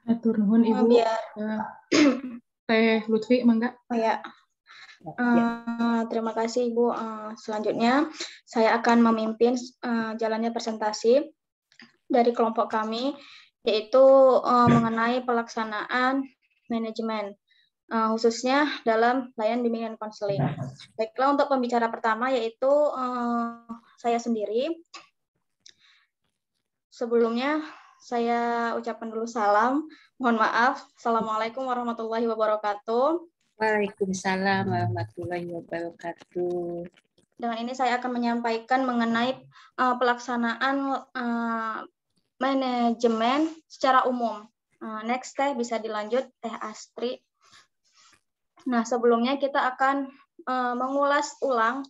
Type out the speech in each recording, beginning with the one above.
Atur nuhun Ibu. Biar Teh Lutfi, mangga. Oh ya. Terima kasih Ibu. Selanjutnya saya akan memimpin jalannya presentasi dari kelompok kami, yaitu mengenai pelaksanaan manajemen, khususnya dalam layanan bimbingan konseling. Baiklah, untuk pembicara pertama yaitu saya sendiri. Sebelumnya saya ucapkan dulu salam. Mohon maaf. Assalamualaikum warahmatullahi wabarakatuh. Waalaikumsalam warahmatullahi wabarakatuh. Dengan ini saya akan menyampaikan mengenai pelaksanaan manajemen secara umum. Next, Teh, bisa dilanjut, Teh Astri. Nah, sebelumnya kita akan mengulas ulang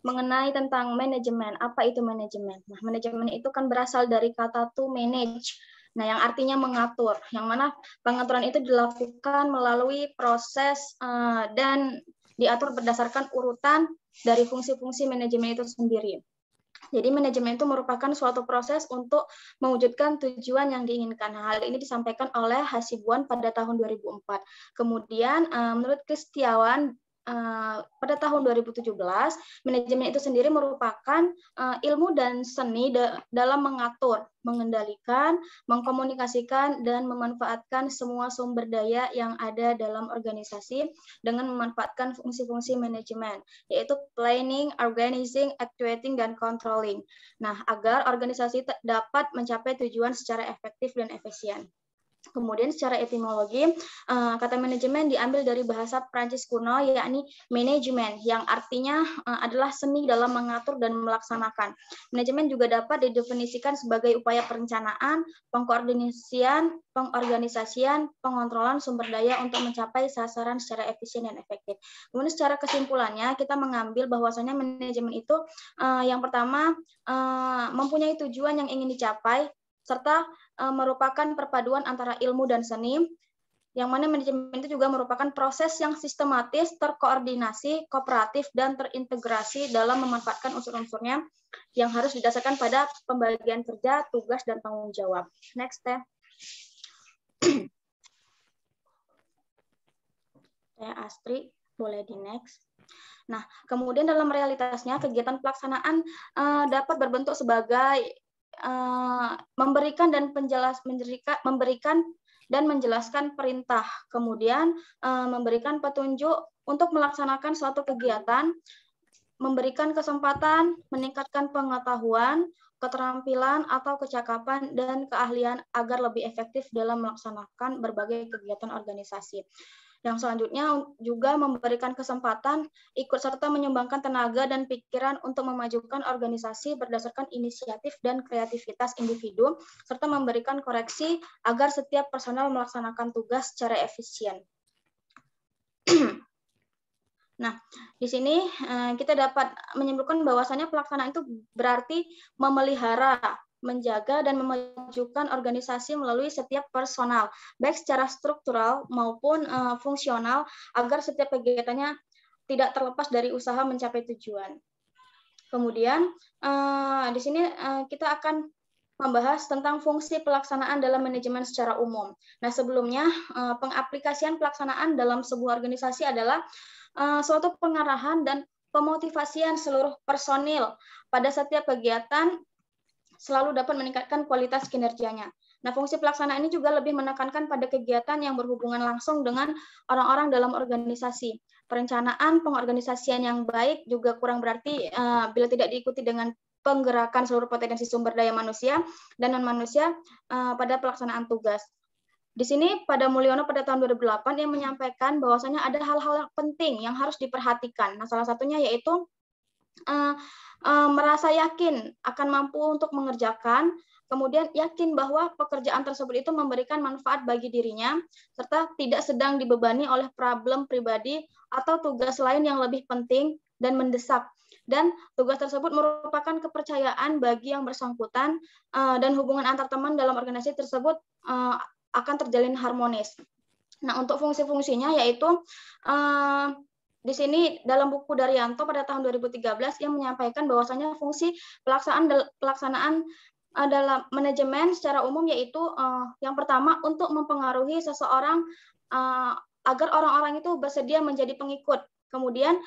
mengenai tentang manajemen. Apa itu manajemen? Nah, manajemen itu kan berasal dari kata to manage. Nah, yang artinya mengatur. Yang mana pengaturan itu dilakukan melalui proses dan diatur berdasarkan urutan dari fungsi-fungsi manajemen itu sendiri. Jadi manajemen itu merupakan suatu proses untuk mewujudkan tujuan yang diinginkan. Hal ini disampaikan oleh Hasibuan pada tahun 2004. Kemudian menurut Kristiawan pada tahun 2017, manajemen itu sendiri merupakan ilmu dan seni dalam mengatur, mengendalikan, mengkomunikasikan, dan memanfaatkan semua sumber daya yang ada dalam organisasi dengan memanfaatkan fungsi-fungsi manajemen, yaitu planning, organizing, actuating, dan controlling. Nah, agar organisasi dapat mencapai tujuan secara efektif dan efisien. Kemudian secara etimologi, kata manajemen diambil dari bahasa Prancis kuno, yakni manajemen, yang artinya adalah seni dalam mengatur dan melaksanakan. Manajemen juga dapat didefinisikan sebagai upaya perencanaan, pengorganisasian, pengontrolan sumber daya untuk mencapai sasaran secara efisien dan efektif. Kemudian secara kesimpulannya, kita mengambil bahwasanya manajemen itu yang pertama mempunyai tujuan yang ingin dicapai, serta merupakan perpaduan antara ilmu dan seni, yang mana manajemen itu juga merupakan proses yang sistematis, terkoordinasi, kooperatif, dan terintegrasi dalam memanfaatkan unsur-unsurnya yang harus didasarkan pada pembagian kerja, tugas, dan tanggung jawab. Next, Teh. Teh Astri, boleh di next. Nah, kemudian dalam realitasnya, kegiatan pelaksanaan dapat berbentuk sebagai memberikan dan menjelaskan perintah, kemudian memberikan petunjuk untuk melaksanakan suatu kegiatan, memberikan kesempatan, meningkatkan pengetahuan, keterampilan atau kecakapan dan keahlian agar lebih efektif dalam melaksanakan berbagai kegiatan organisasi. Yang selanjutnya juga memberikan kesempatan ikut serta menyumbangkan tenaga dan pikiran untuk memajukan organisasi berdasarkan inisiatif dan kreativitas individu, serta memberikan koreksi agar setiap personel melaksanakan tugas secara efisien. Nah, di sini kita dapat menyimpulkan bahwasannya pelaksanaan itu berarti memelihara, menjaga, dan memajukan organisasi melalui setiap personal, baik secara struktural maupun fungsional, agar setiap kegiatannya tidak terlepas dari usaha mencapai tujuan. Kemudian, di sini kita akan membahas tentang fungsi pelaksanaan dalam manajemen secara umum. Nah, sebelumnya, pengaplikasian pelaksanaan dalam sebuah organisasi adalah suatu pengarahan dan pemotivasian seluruh personil pada setiap kegiatan selalu dapat meningkatkan kualitas kinerjanya. Nah, fungsi pelaksana ini juga lebih menekankan pada kegiatan yang berhubungan langsung dengan orang-orang dalam organisasi. Perencanaan pengorganisasian yang baik juga kurang berarti bila tidak diikuti dengan penggerakan seluruh potensi sumber daya manusia dan non-manusia pada pelaksanaan tugas. Di sini pada Mulyono pada tahun 2008 yang menyampaikan bahwasanya ada hal-hal yang penting yang harus diperhatikan. Nah, salah satunya yaitu merasa yakin akan mampu untuk mengerjakan, kemudian yakin bahwa pekerjaan tersebut itu memberikan manfaat bagi dirinya, serta tidak sedang dibebani oleh problem pribadi atau tugas lain yang lebih penting dan mendesak. Dan tugas tersebut merupakan kepercayaan bagi yang bersangkutan dan hubungan antar teman dalam organisasi tersebut akan terjalin harmonis. Nah, untuk fungsi-fungsinya yaitu di sini dalam buku Daryanto pada tahun 2013 yang menyampaikan bahwasanya fungsi pelaksanaan dalam manajemen secara umum yaitu yang pertama untuk mempengaruhi seseorang agar orang-orang itu bersedia menjadi pengikut. Kemudian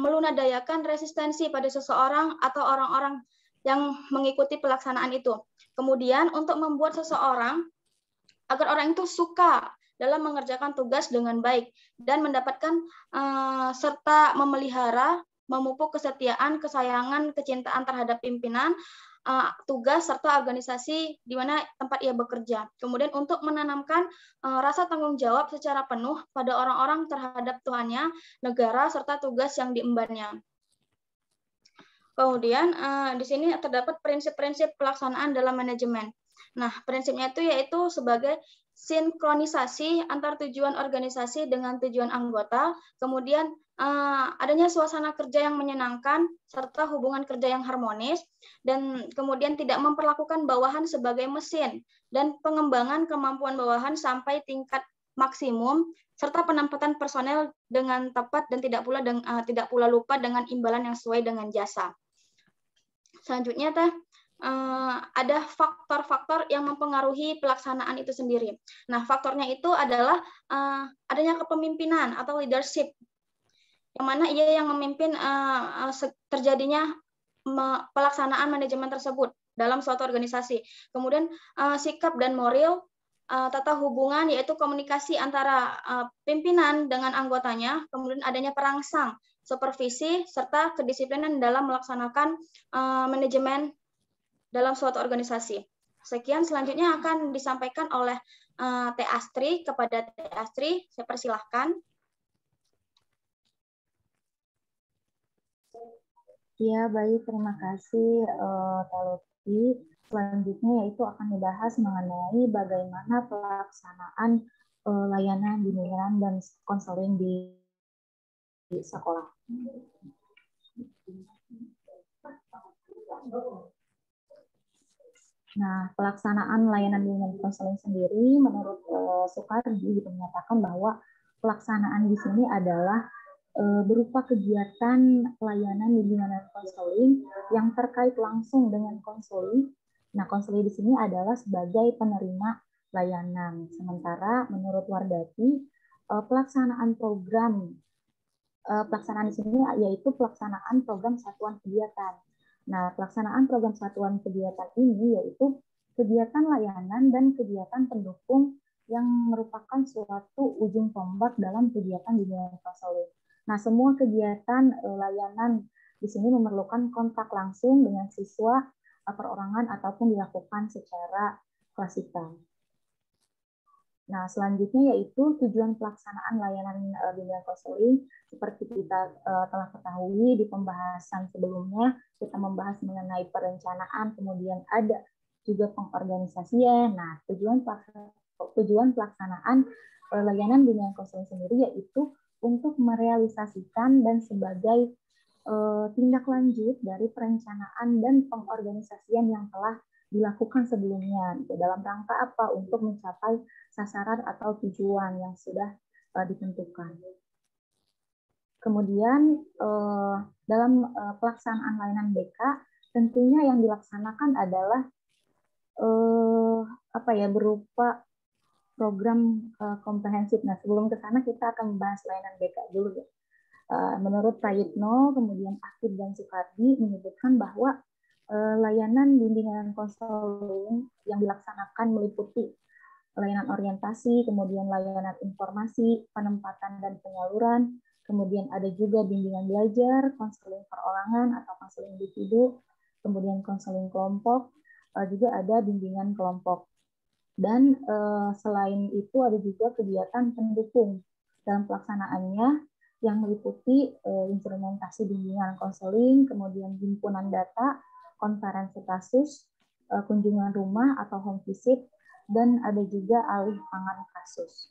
melunadayakan resistensi pada seseorang atau orang-orang yang mengikuti pelaksanaan itu. Kemudian untuk membuat seseorang agar orang itu suka dalam mengerjakan tugas dengan baik dan mendapatkan serta memelihara, memupuk kesetiaan, kesayangan, kecintaan terhadap pimpinan, tugas serta organisasi di mana tempat ia bekerja. Kemudian untuk menanamkan rasa tanggung jawab secara penuh pada orang-orang terhadap Tuhannya, negara serta tugas yang diembannya. Kemudian di sini terdapat prinsip-prinsip pelaksanaan dalam manajemen. Nah, prinsipnya itu yaitu sebagai sinkronisasi antar tujuan organisasi dengan tujuan anggota, kemudian adanya suasana kerja yang menyenangkan, serta hubungan kerja yang harmonis, dan kemudian tidak memperlakukan bawahan sebagai mesin, dan pengembangan kemampuan bawahan sampai tingkat maksimum, serta penempatan personel dengan tepat dan tidak pula lupa dengan imbalan yang sesuai dengan jasa. Selanjutnya ada faktor-faktor yang mempengaruhi pelaksanaan itu sendiri. Nah, faktornya itu adalah adanya kepemimpinan atau leadership, yang mana ia yang memimpin terjadinya pelaksanaan manajemen tersebut dalam suatu organisasi. Kemudian sikap dan moral, tata hubungan yaitu komunikasi antara pimpinan dengan anggotanya, kemudian adanya perangsang, supervisi, serta kedisiplinan dalam melaksanakan manajemen dalam suatu organisasi. Sekian, selanjutnya akan disampaikan oleh Teh Astri kepada Teh Astri. Saya persilahkan. Ya, baik. Terima kasih, Teh Lutfi. Selanjutnya yaitu akan dibahas mengenai bagaimana pelaksanaan layanan bimbingan dan konseling di sekolah. Nah, pelaksanaan layanan bimbingan konseling sendiri menurut Soekardi menyatakan bahwa pelaksanaan di sini adalah berupa kegiatan layanan bimbingan dan konseling yang terkait langsung dengan konseling. Nah, konseling di sini adalah sebagai penerima layanan. Sementara menurut Wardati, pelaksanaan di sini yaitu pelaksanaan program satuan kegiatan. Nah, pelaksanaan program satuan kegiatan ini yaitu kegiatan layanan dan kegiatan pendukung yang merupakan suatu ujung tombak dalam kegiatan bimbingan konseling. Nah, semua kegiatan layanan di sini memerlukan kontak langsung dengan siswa, perorangan ataupun dilakukan secara klasikal. Nah, selanjutnya yaitu tujuan pelaksanaan layanan bimbingan konseling. Seperti kita telah ketahui di pembahasan sebelumnya, kita membahas mengenai perencanaan, kemudian ada juga pengorganisasian. Nah, tujuan pelaksanaan layanan bimbingan konseling sendiri yaitu untuk merealisasikan dan sebagai tindak lanjut dari perencanaan dan pengorganisasian yang telah dilakukan sebelumnya. Dalam rangka apa? Untuk mencapai sasaran atau tujuan yang sudah ditentukan. Kemudian dalam pelaksanaan layanan BK, tentunya yang dilaksanakan adalah berupa program komprehensif. Nah, sebelum ke sana kita akan membahas layanan BK dulu ya. Menurut Prayitno, kemudian Akib dan Soekardi menyebutkan bahwa layanan bimbingan konseling yang dilaksanakan meliputi layanan orientasi, kemudian layanan informasi, penempatan dan penyaluran, kemudian ada juga bimbingan belajar, konseling perorangan atau konseling individu, kemudian konseling kelompok, juga ada bimbingan kelompok. Dan selain itu ada juga kegiatan pendukung dalam pelaksanaannya yang meliputi instrumentasi bimbingan konseling, kemudian himpunan data, konferensi kasus, kunjungan rumah atau home visit, dan ada juga alih tangan kasus.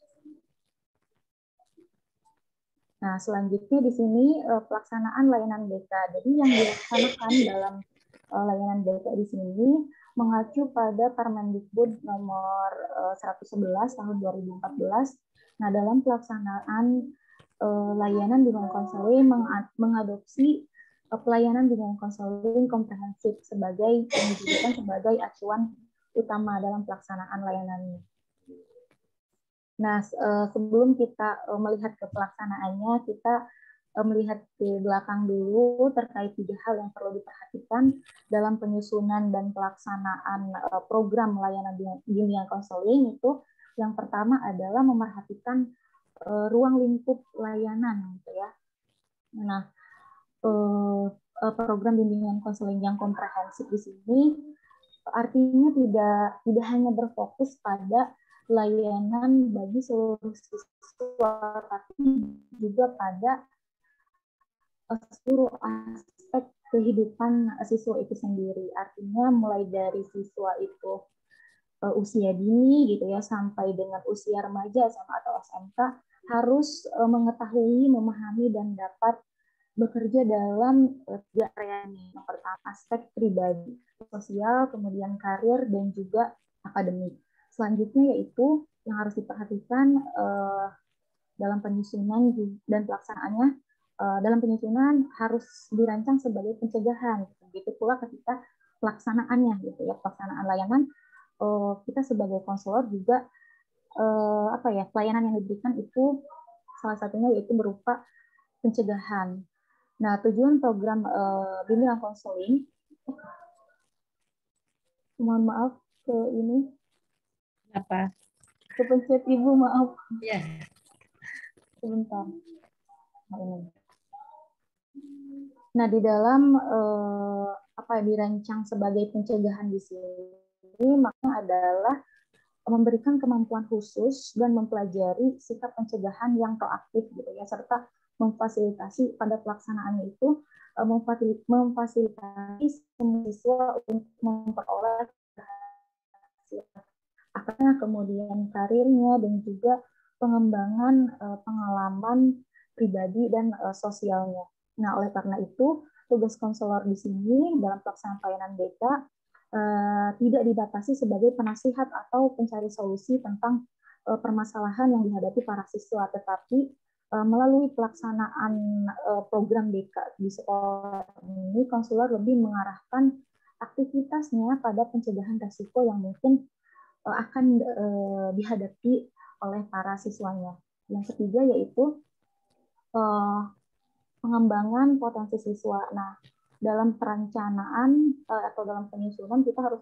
Nah, selanjutnya di sini pelaksanaan layanan BK. Jadi yang dilaksanakan dalam layanan BK di sini mengacu pada Permendikbud nomor 111 tahun 2014. Nah, dalam pelaksanaan layanan bimbingan konseling mengadopsi pelayanan bimbingan konseling komprehensif sebagai yang dijadikan sebagai acuan utama dalam pelaksanaan layanan ini. Nah, sebelum kita melihat ke pelaksanaannya, kita melihat ke belakang dulu terkait 3 hal yang perlu diperhatikan dalam penyusunan dan pelaksanaan program layanan bimbingan konseling itu. Yang pertama adalah memerhatikan ruang lingkup layanan, gitu ya. Nah, program bimbingan konseling yang komprehensif di sini artinya tidak hanya berfokus pada layanan bagi seluruh siswa, tapi juga pada seluruh aspek kehidupan siswa itu sendiri. Artinya mulai dari siswa itu usia dini gitu ya sampai dengan usia remaja SMA atau SMK harus mengetahui, memahami dan dapat bekerja dalam 3 area ini. Yang pertama aspek pribadi, sosial, kemudian karir dan juga akademik. Selanjutnya yaitu yang harus diperhatikan dalam penyusunan dan pelaksanaannya. Dalam penyusunan harus dirancang sebagai pencegahan. Begitu pula ketika pelaksanaannya gitu ya, pelaksanaan layanan kita sebagai konselor juga pelayanan yang diberikan itu salah satunya yaitu berupa pencegahan. Nah, tujuan program bimbingan konseling, mohon maaf ke ini. Apa? Kepencet Ibu, maaf. Ya. Sebentar. Nah, di dalam dirancang sebagai pencegahan di sini, makanya adalah memberikan kemampuan khusus dan mempelajari sikap pencegahan yang proaktif gitu ya, serta memfasilitasi pada pelaksanaannya itu memfasilitasi semua siswa untuk memperoleh akademiknya, kemudian karirnya dan juga pengembangan pengalaman pribadi dan sosialnya. Nah, oleh karena itu tugas konselor di sini dalam pelaksanaan pelayanan BK tidak dibatasi sebagai penasihat atau pencari solusi tentang permasalahan yang dihadapi para siswa, tetapi melalui pelaksanaan program BK di sekolah ini, konselor lebih mengarahkan aktivitasnya pada pencegahan risiko yang mungkin akan dihadapi oleh para siswanya. Yang ketiga yaitu pengembangan potensi siswa. Nah, dalam perencanaan atau dalam penyusunan kita harus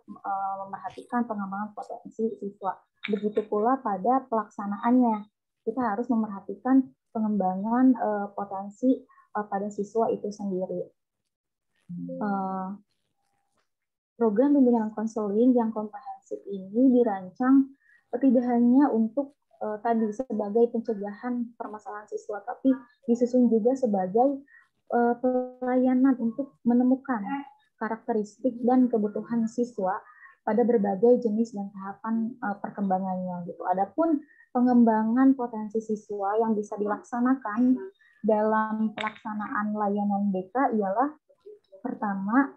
memperhatikan pengembangan potensi siswa. Begitu pula pada pelaksanaannya, kita harus memerhatikan pengembangan potensi pada siswa itu sendiri. Program bimbingan konseling yang komprehensif ini dirancang tidak hanya untuk tadi sebagai pencegahan permasalahan siswa, tapi disusun juga sebagai pelayanan untuk menemukan karakteristik dan kebutuhan siswa pada berbagai jenis dan tahapan perkembangannya gitu. Adapun pengembangan potensi siswa yang bisa dilaksanakan dalam pelaksanaan layanan BK ialah pertama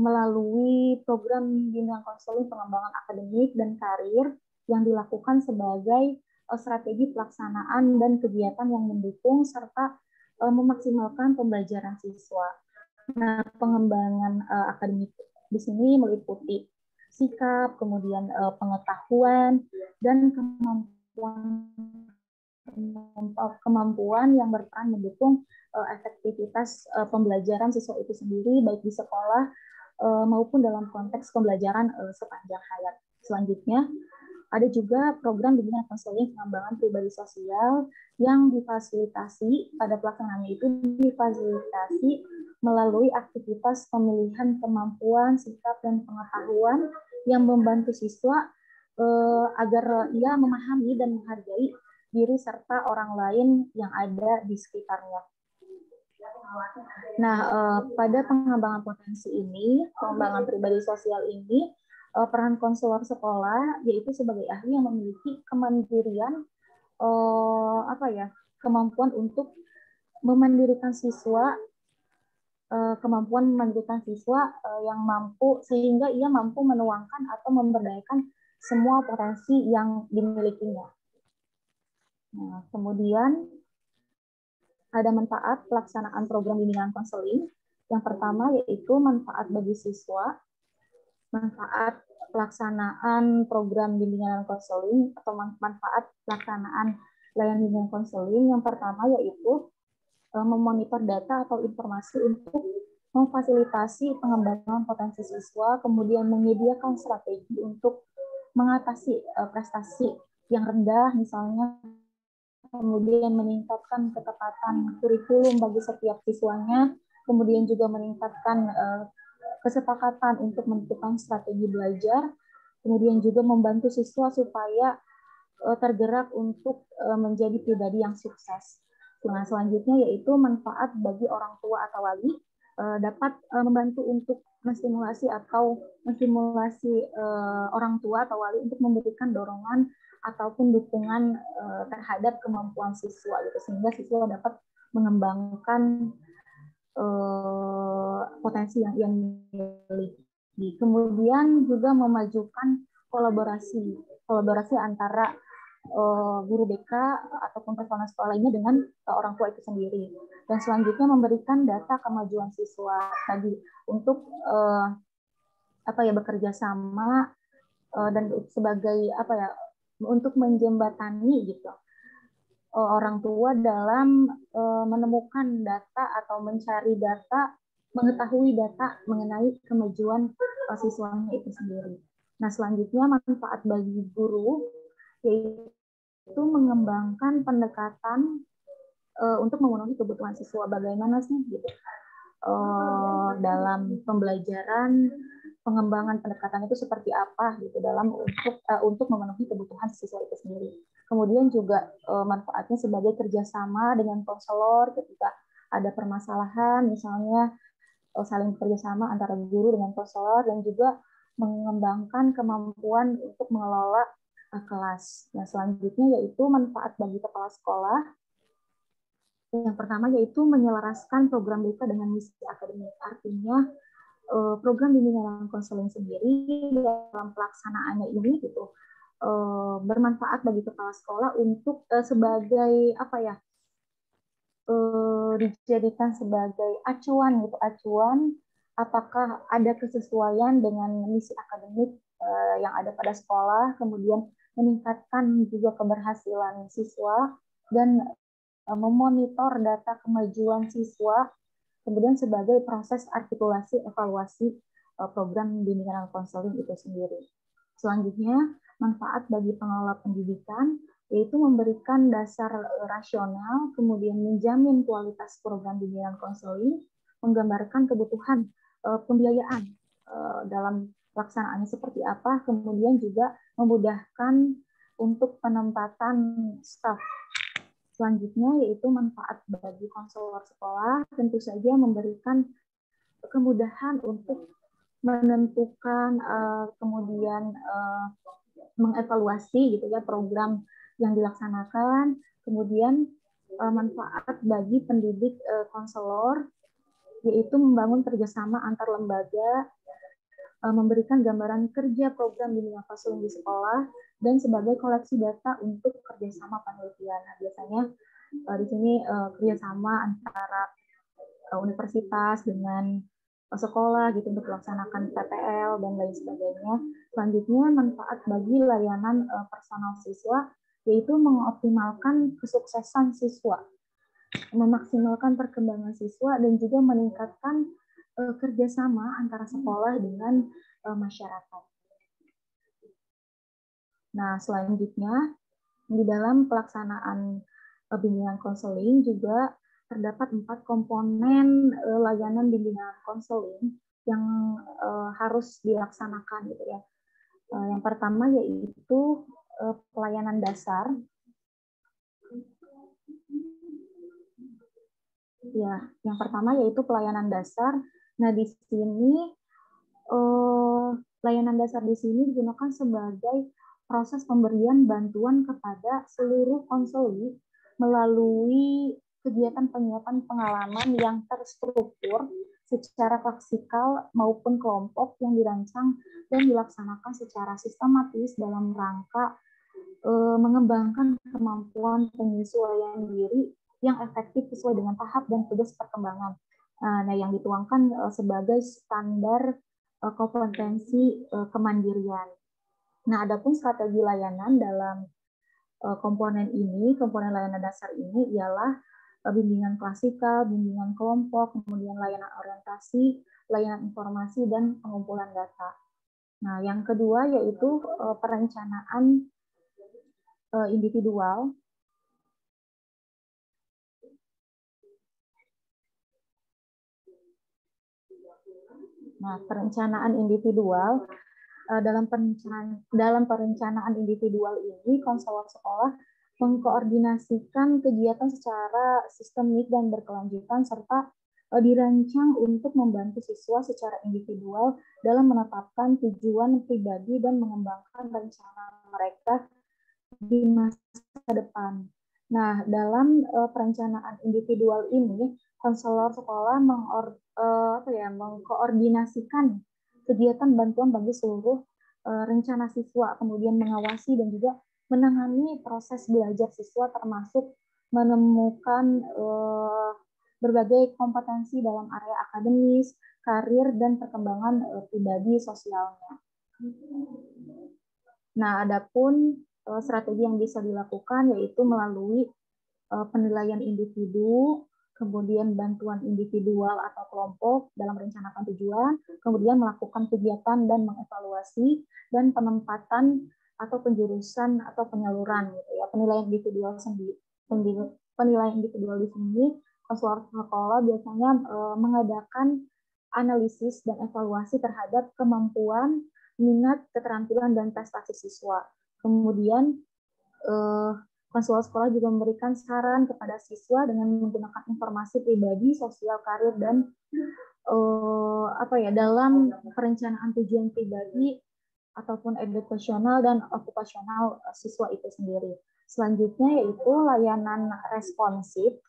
melalui program bimbingan konseling pengembangan akademik dan karir yang dilakukan sebagai strategi pelaksanaan dan kegiatan yang mendukung serta memaksimalkan pembelajaran siswa. Nah, pengembangan akademik di sini meliputi sikap, kemudian pengetahuan dan kemampuan yang berperan mendukung efektivitas pembelajaran siswa itu sendiri, baik di sekolah maupun dalam konteks pembelajaran sepanjang hayat. Selanjutnya, ada juga program bimbingan konseling pengembangan pribadi sosial yang difasilitasi pada pelaksanaannya itu difasilitasi melalui aktivitas pemilihan kemampuan, sikap, dan pengetahuan yang membantu siswa agar ia memahami dan menghargai diri serta orang lain yang ada di sekitarnya. Nah, pada pengembangan potensi ini, pengembangan pribadi sosial ini, peran konselor sekolah yaitu sebagai ahli yang memiliki kemandirian kemampuan untuk memandirikan siswa, yang mampu sehingga ia mampu menuangkan atau memberdayakan semua potensi yang dimilikinya. Nah, kemudian ada manfaat pelaksanaan program bimbingan konseling. Yang pertama yaitu manfaat bagi siswa, manfaat pelaksanaan program bimbingan konseling atau manfaat pelaksanaan layanan bimbingan konseling. Yang pertama yaitu memonitor data atau informasi untuk memfasilitasi pengembangan potensi siswa, kemudian menyediakan strategi untuk mengatasi prestasi yang rendah misalnya, kemudian meningkatkan ketepatan kurikulum bagi setiap siswanya, kemudian juga meningkatkan kesepakatan untuk menentukan strategi belajar, kemudian juga membantu siswa supaya tergerak untuk menjadi pribadi yang sukses. Nah, selanjutnya yaitu manfaat bagi orang tua atau wali, dapat membantu untuk menstimulasi orang tua atau wali untuk memberikan dorongan ataupun dukungan terhadap kemampuan siswa gitu, sehingga siswa dapat mengembangkan potensi yang ia miliki. Kemudian juga memajukan kolaborasi antara guru BK ataupun personal sekolah lainnya dengan orang tua itu sendiri. Dan selanjutnya memberikan data kemajuan siswa tadi untuk bekerja sama dan sebagai untuk menjembatani gitu orang tua dalam menemukan data atau mencari data, mengetahui data mengenai kemajuan siswanya itu sendiri. Nah, selanjutnya manfaat bagi guru yaitu mengembangkan pendekatan untuk memenuhi kebutuhan siswa. Bagaimana sih gitu dalam pembelajaran, pengembangan pendekatan itu seperti apa gitu dalam untuk memenuhi kebutuhan siswa itu sendiri. Kemudian juga manfaatnya sebagai kerjasama dengan konselor ketika ada permasalahan, misalnya saling bekerjasama antara guru dengan konselor, dan juga mengembangkan kemampuan untuk mengelola kelas. Nah, selanjutnya yaitu manfaat bagi kepala sekolah. Yang pertama yaitu menyelaraskan program BK dengan misi akademik. Artinya program bimbingan konseling sendiri dalam pelaksanaannya ini gitu bermanfaat bagi kepala sekolah untuk sebagai dijadikan sebagai acuan apakah ada kesesuaian dengan misi akademik yang ada pada sekolah, kemudian meningkatkan juga keberhasilan siswa dan memonitor data kemajuan siswa, kemudian sebagai proses artikulasi evaluasi program bimbingan konseling itu sendiri. Selanjutnya, manfaat bagi pengelola pendidikan yaitu memberikan dasar rasional, kemudian menjamin kualitas program bimbingan konseling, menggambarkan kebutuhan pembiayaan dalam pelaksanaannya seperti apa, kemudian juga memudahkan untuk penempatan staf. Selanjutnya yaitu manfaat bagi konselor sekolah, tentu saja memberikan kemudahan untuk menentukan kemudian mengevaluasi gitu ya program yang dilaksanakan, kemudian manfaat bagi pendidik konselor yaitu membangun kerjasama antar lembaga, memberikan gambaran kerja program bimbingan konseling di sekolah, dan sebagai koleksi data untuk kerjasama penelitian. Nah, biasanya di sini kerjasama antara universitas dengan sekolah gitu untuk melaksanakan PPL dan lain sebagainya. Selanjutnya manfaat bagi layanan personal siswa yaitu mengoptimalkan kesuksesan siswa, memaksimalkan perkembangan siswa, dan juga meningkatkan kerjasama antara sekolah dengan masyarakat. Nah, selanjutnya di dalam pelaksanaan bimbingan konseling juga terdapat 4 komponen layanan bimbingan konseling yang harus dilaksanakan gitu ya. Yang pertama yaitu pelayanan dasar. Ya, yang pertama yaitu pelayanan dasar. Nah, di sini layanan dasar di sini digunakan sebagai proses pemberian bantuan kepada seluruh konseli melalui kegiatan penyiapan pengalaman yang terstruktur secara klaksikal maupun kelompok yang dirancang dan dilaksanakan secara sistematis dalam rangka mengembangkan kemampuan penyesuaian diri yang efektif sesuai dengan tahap dan tugas perkembangan. Nah, yang dituangkan sebagai standar kompetensi kemandirian. Nah, adapun strategi layanan dalam komponen layanan dasar ini ialah bimbingan klasikal, bimbingan kelompok, kemudian layanan orientasi, layanan informasi, dan pengumpulan data. Nah, yang kedua yaitu perencanaan individual. Nah, perencanaan individual, dalam perencanaan individual ini, konselor sekolah mengkoordinasikan kegiatan secara sistemik dan berkelanjutan, serta dirancang untuk membantu siswa secara individual dalam menetapkan tujuan pribadi dan mengembangkan rencana mereka di masa depan. Nah, dalam perencanaan individual ini, konselor sekolah mengkoordinasikan kegiatan bantuan bagi seluruh rencana siswa, kemudian mengawasi dan juga menangani proses belajar siswa, termasuk menemukan berbagai kompetensi dalam area akademis, karir, dan perkembangan pribadi sosialnya. Nah, adapun strategi yang bisa dilakukan yaitu melalui penilaian individu, kemudian bantuan individual atau kelompok dalam merencanakan tujuan, kemudian melakukan kegiatan dan mengevaluasi, dan penempatan atau penjurusan atau penyaluran gitu ya. Penilaian individual di sini, konselor sekolah biasanya mengadakan analisis dan evaluasi terhadap kemampuan, minat, keterampilan, dan prestasi siswa. Kemudian konselor sekolah juga memberikan saran kepada siswa dengan menggunakan informasi pribadi, sosial, karir, dan dalam perencanaan tujuan pribadi ataupun edukasional dan okupasional siswa itu sendiri. Selanjutnya yaitu layanan responsif.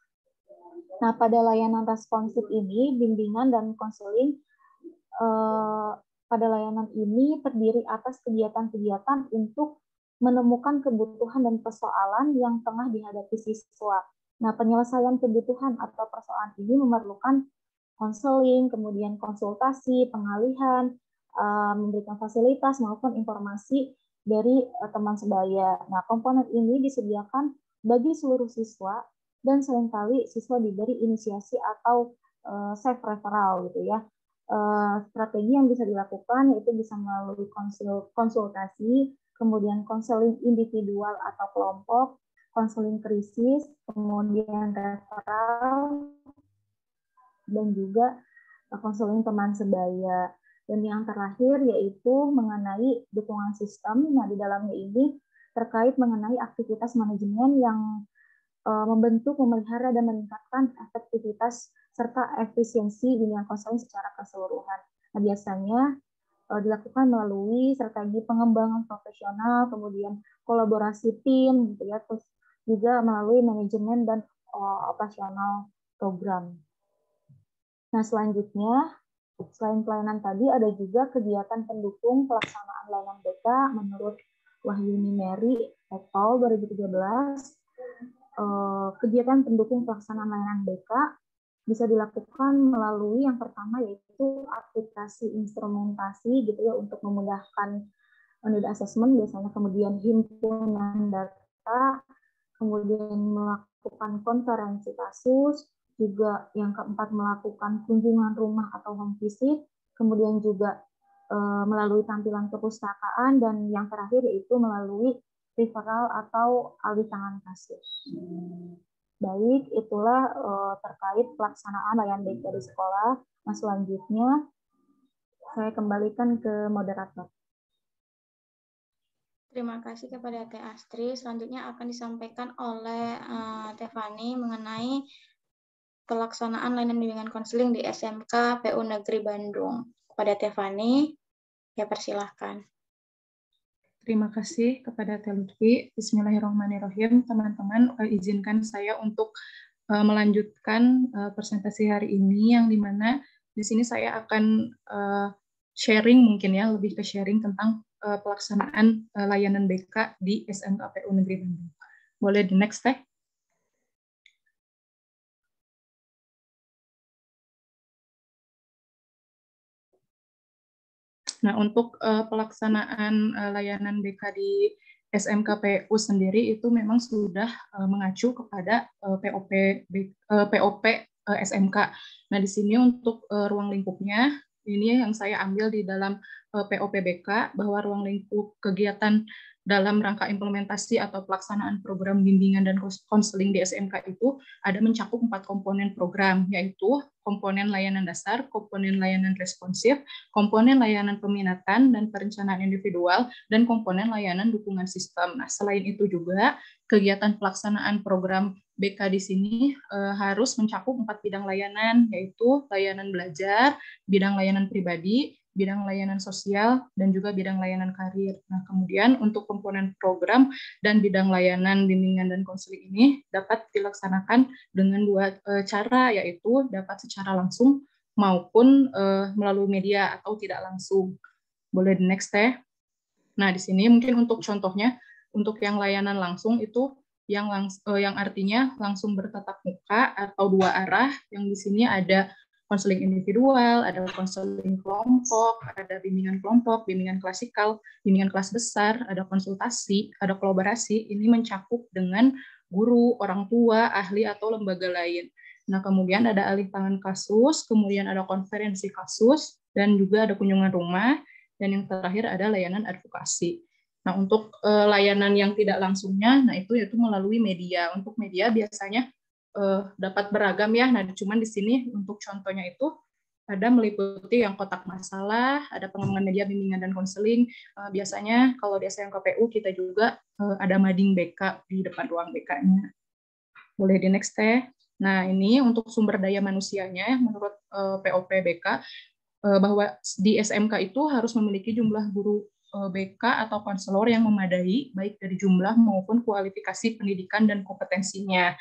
Nah, pada layanan responsif ini, bimbingan dan konseling pada layanan ini terdiri atas kegiatan-kegiatan untuk menemukan kebutuhan dan persoalan yang tengah dihadapi siswa. Nah, penyelesaian kebutuhan atau persoalan ini memerlukan konseling, kemudian konsultasi, pengalihan, memberikan fasilitas maupun informasi dari teman sebaya. Nah, komponen ini disediakan bagi seluruh siswa dan seringkali siswa diberi inisiasi atau self referral gitu ya. Strategi yang bisa dilakukan yaitu bisa melalui konsultasi, kemudian konseling individual atau kelompok, konseling krisis, kemudian referral, dan juga konseling teman sebaya. Dan yang terakhir yaitu mengenai dukungan sistem. Nah, di dalamnya ini terkait mengenai aktivitas manajemen yang membentuk, memelihara, dan meningkatkan efektivitas serta efisiensi bimbingan konseling secara keseluruhan. Nah, biasanya dilakukan melalui strategi pengembangan profesional, kemudian kolaborasi tim, gitu ya, terus juga melalui manajemen dan operasional program. Nah, selanjutnya, selain pelayanan tadi, ada juga kegiatan pendukung pelaksanaan layanan BK menurut Wahyuni Mary et al. 2013. Kegiatan pendukung pelaksanaan layanan BK bisa dilakukan melalui yang pertama yaitu aplikasi instrumentasi gitu ya untuk memudahkan need assessment biasanya, kemudian himpunan data, kemudian melakukan konferensi kasus, juga yang keempat melakukan kunjungan rumah atau home visit, kemudian juga melalui tampilan kepustakaan, dan yang terakhir yaitu melalui referral atau alih tangan kasus. Baik, itulah terkait pelaksanaan layanan BK di sekolah. Nah, selanjutnya saya kembalikan ke moderator. Terima kasih kepada Teh Astri. Selanjutnya akan disampaikan oleh Teh Fani mengenai pelaksanaan layanan bimbingan konseling di SMK PU Negeri Bandung. Kepada Teh Fani, ya persilahkan. Terima kasih kepada Teh Lutfi. Bismillahirrahmanirrahim. Teman-teman, izinkan saya untuk melanjutkan presentasi hari ini, yang dimana di sini saya akan sharing mungkin ya, lebih ke sharing tentang pelaksanaan layanan BK di SMK PU Negeri Bandung. Boleh di next, Teh? Nah, untuk pelaksanaan layanan BK di SMKPU sendiri itu memang sudah mengacu kepada POP SMK. Nah, di sini untuk ruang lingkupnya, ini yang saya ambil di dalam POPBK, bahwa ruang lingkup kegiatan dalam rangka implementasi atau pelaksanaan program bimbingan dan konseling di SMK itu ada mencakup 4 komponen program, yaitu komponen layanan dasar, komponen layanan responsif, komponen layanan peminatan dan perencanaan individual, dan komponen layanan dukungan sistem. Nah, selain itu juga kegiatan pelaksanaan program BK di sini harus mencakup 4 bidang layanan, yaitu layanan belajar, bidang layanan pribadi, bidang layanan sosial, dan juga bidang layanan karir. Nah, kemudian untuk komponen program dan bidang layanan bimbingan dan konseling ini dapat dilaksanakan dengan 2 cara, yaitu dapat secara langsung maupun melalui media atau tidak langsung. Boleh di next teh. Nah, di sini mungkin untuk contohnya, untuk yang layanan langsung itu yang artinya langsung bertatap muka atau 2 arah, yang di sini ada konseling individual, ada konseling kelompok, ada bimbingan kelompok, bimbingan klasikal, bimbingan kelas besar, ada konsultasi, ada kolaborasi. Ini mencakup dengan guru, orang tua, ahli, atau lembaga lain. Nah, kemudian ada alih tangan kasus, kemudian ada konferensi kasus, dan juga ada kunjungan rumah, dan yang terakhir ada layanan advokasi. Nah, untuk layanan yang tidak langsungnya, nah itu yaitu melalui media. Untuk media biasanya dapat beragam ya. Nah, cuman di sini untuk contohnya itu ada meliputi yang kotak masalah, ada pengembangan media bimbingan dan konseling. Biasanya kalau di SMKPU kita juga ada mading BK di depan ruang BK-nya. Boleh di next teh. Nah, ini untuk sumber daya manusianya menurut POPBK bahwa di SMK itu harus memiliki jumlah guru BK atau konselor yang memadai, baik dari jumlah maupun kualifikasi pendidikan dan kompetensinya.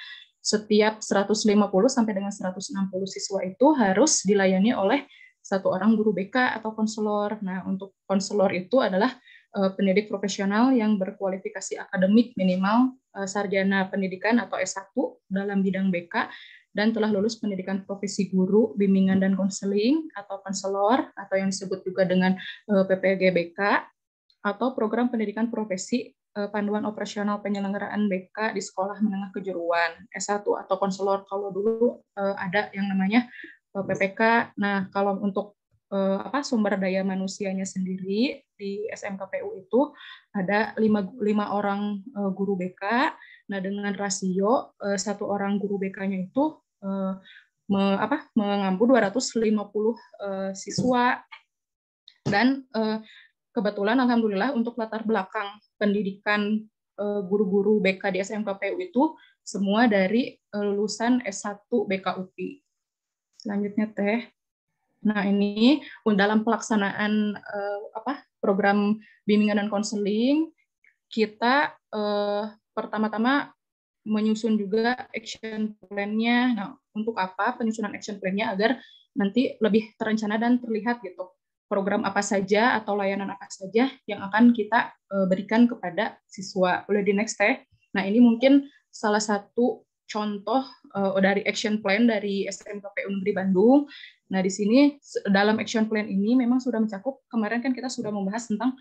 Setiap 150 sampai dengan 160 siswa itu harus dilayani oleh 1 orang guru BK atau konselor. Nah, untuk konselor itu adalah pendidik profesional yang berkualifikasi akademik minimal sarjana pendidikan atau S1 dalam bidang BK dan telah lulus pendidikan profesi guru, bimbingan dan konseling atau konselor atau yang disebut juga dengan PPGBK atau program pendidikan profesi panduan operasional penyelenggaraan BK di sekolah menengah kejuruan S1 atau konselor. Kalau dulu ada yang namanya PPK. Nah, kalau untuk sumber daya manusianya sendiri di SMKPU itu ada 5 orang guru BK. Nah, dengan rasio 1 orang guru BK-nya itu mengampu 250 siswa. Dan kebetulan alhamdulillah untuk latar belakang pendidikan guru-guru BK di SMKPU itu semua dari lulusan S1 BK UPI. Selanjutnya teh. Nah, ini dalam pelaksanaan program bimbingan dan konseling, kita pertama-tama menyusun juga action plan-nya. Nah, untuk apa penyusunan action plan-nya? Agar nanti lebih terencana dan terlihat gitu. Program apa saja atau layanan apa saja yang akan kita berikan kepada siswa. Boleh di next teh. Nah, ini mungkin salah satu contoh dari action plan dari SMKPU Negeri Bandung. Nah, di sini dalam action plan ini memang sudah mencakup, kemarin kan kita sudah membahas tentang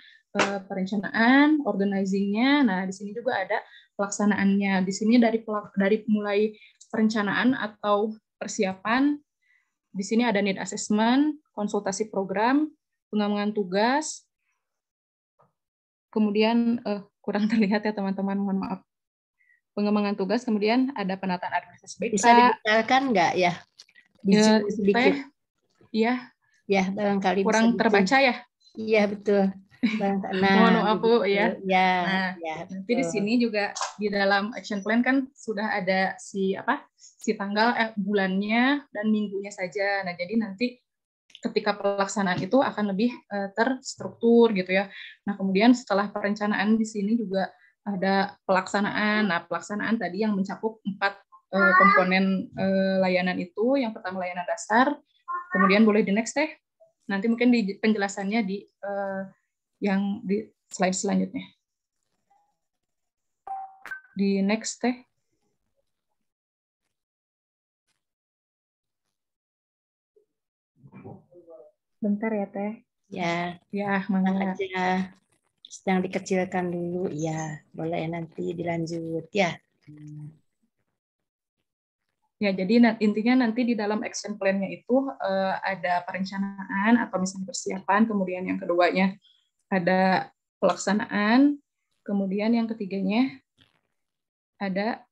perencanaan, organizing-nya. Nah, di sini juga ada pelaksanaannya. Di sini dari mulai perencanaan atau persiapan, di sini ada need assessment, konsultasi program, pengembangan tugas, kemudian kurang terlihat ya teman-teman, mohon maaf. Pengembangan tugas, kemudian ada penataan administrasi BK. Bisa dibicarakan nggak ya? Sedikit. Iya. Ya, barangkali kurang bisa terbaca ya. Iya, betul. Nah, mohon maaf Bu ya. Ya, nanti di sini juga di dalam action plan kan sudah ada si tanggal bulannya dan minggunya saja. Nah, jadi nanti ketika pelaksanaan itu akan lebih terstruktur gitu ya. Nah, kemudian setelah perencanaan di sini juga ada pelaksanaan. Nah, pelaksanaan tadi yang mencakup 4 komponen layanan itu. Yang pertama layanan dasar, kemudian boleh di next teh. Nanti mungkin di penjelasannya di yang di slide selanjutnya. Di next teh. Bentar ya teh. Ya, Ya, tenang mangga. aja. Sedang dikecilkan dulu. Ya, boleh nanti dilanjut ya. Ya, jadi intinya nanti di dalam action plan-nya itu ada perencanaan atau misalnya persiapan, kemudian yang keduanya ada pelaksanaan, kemudian yang ketiganya ada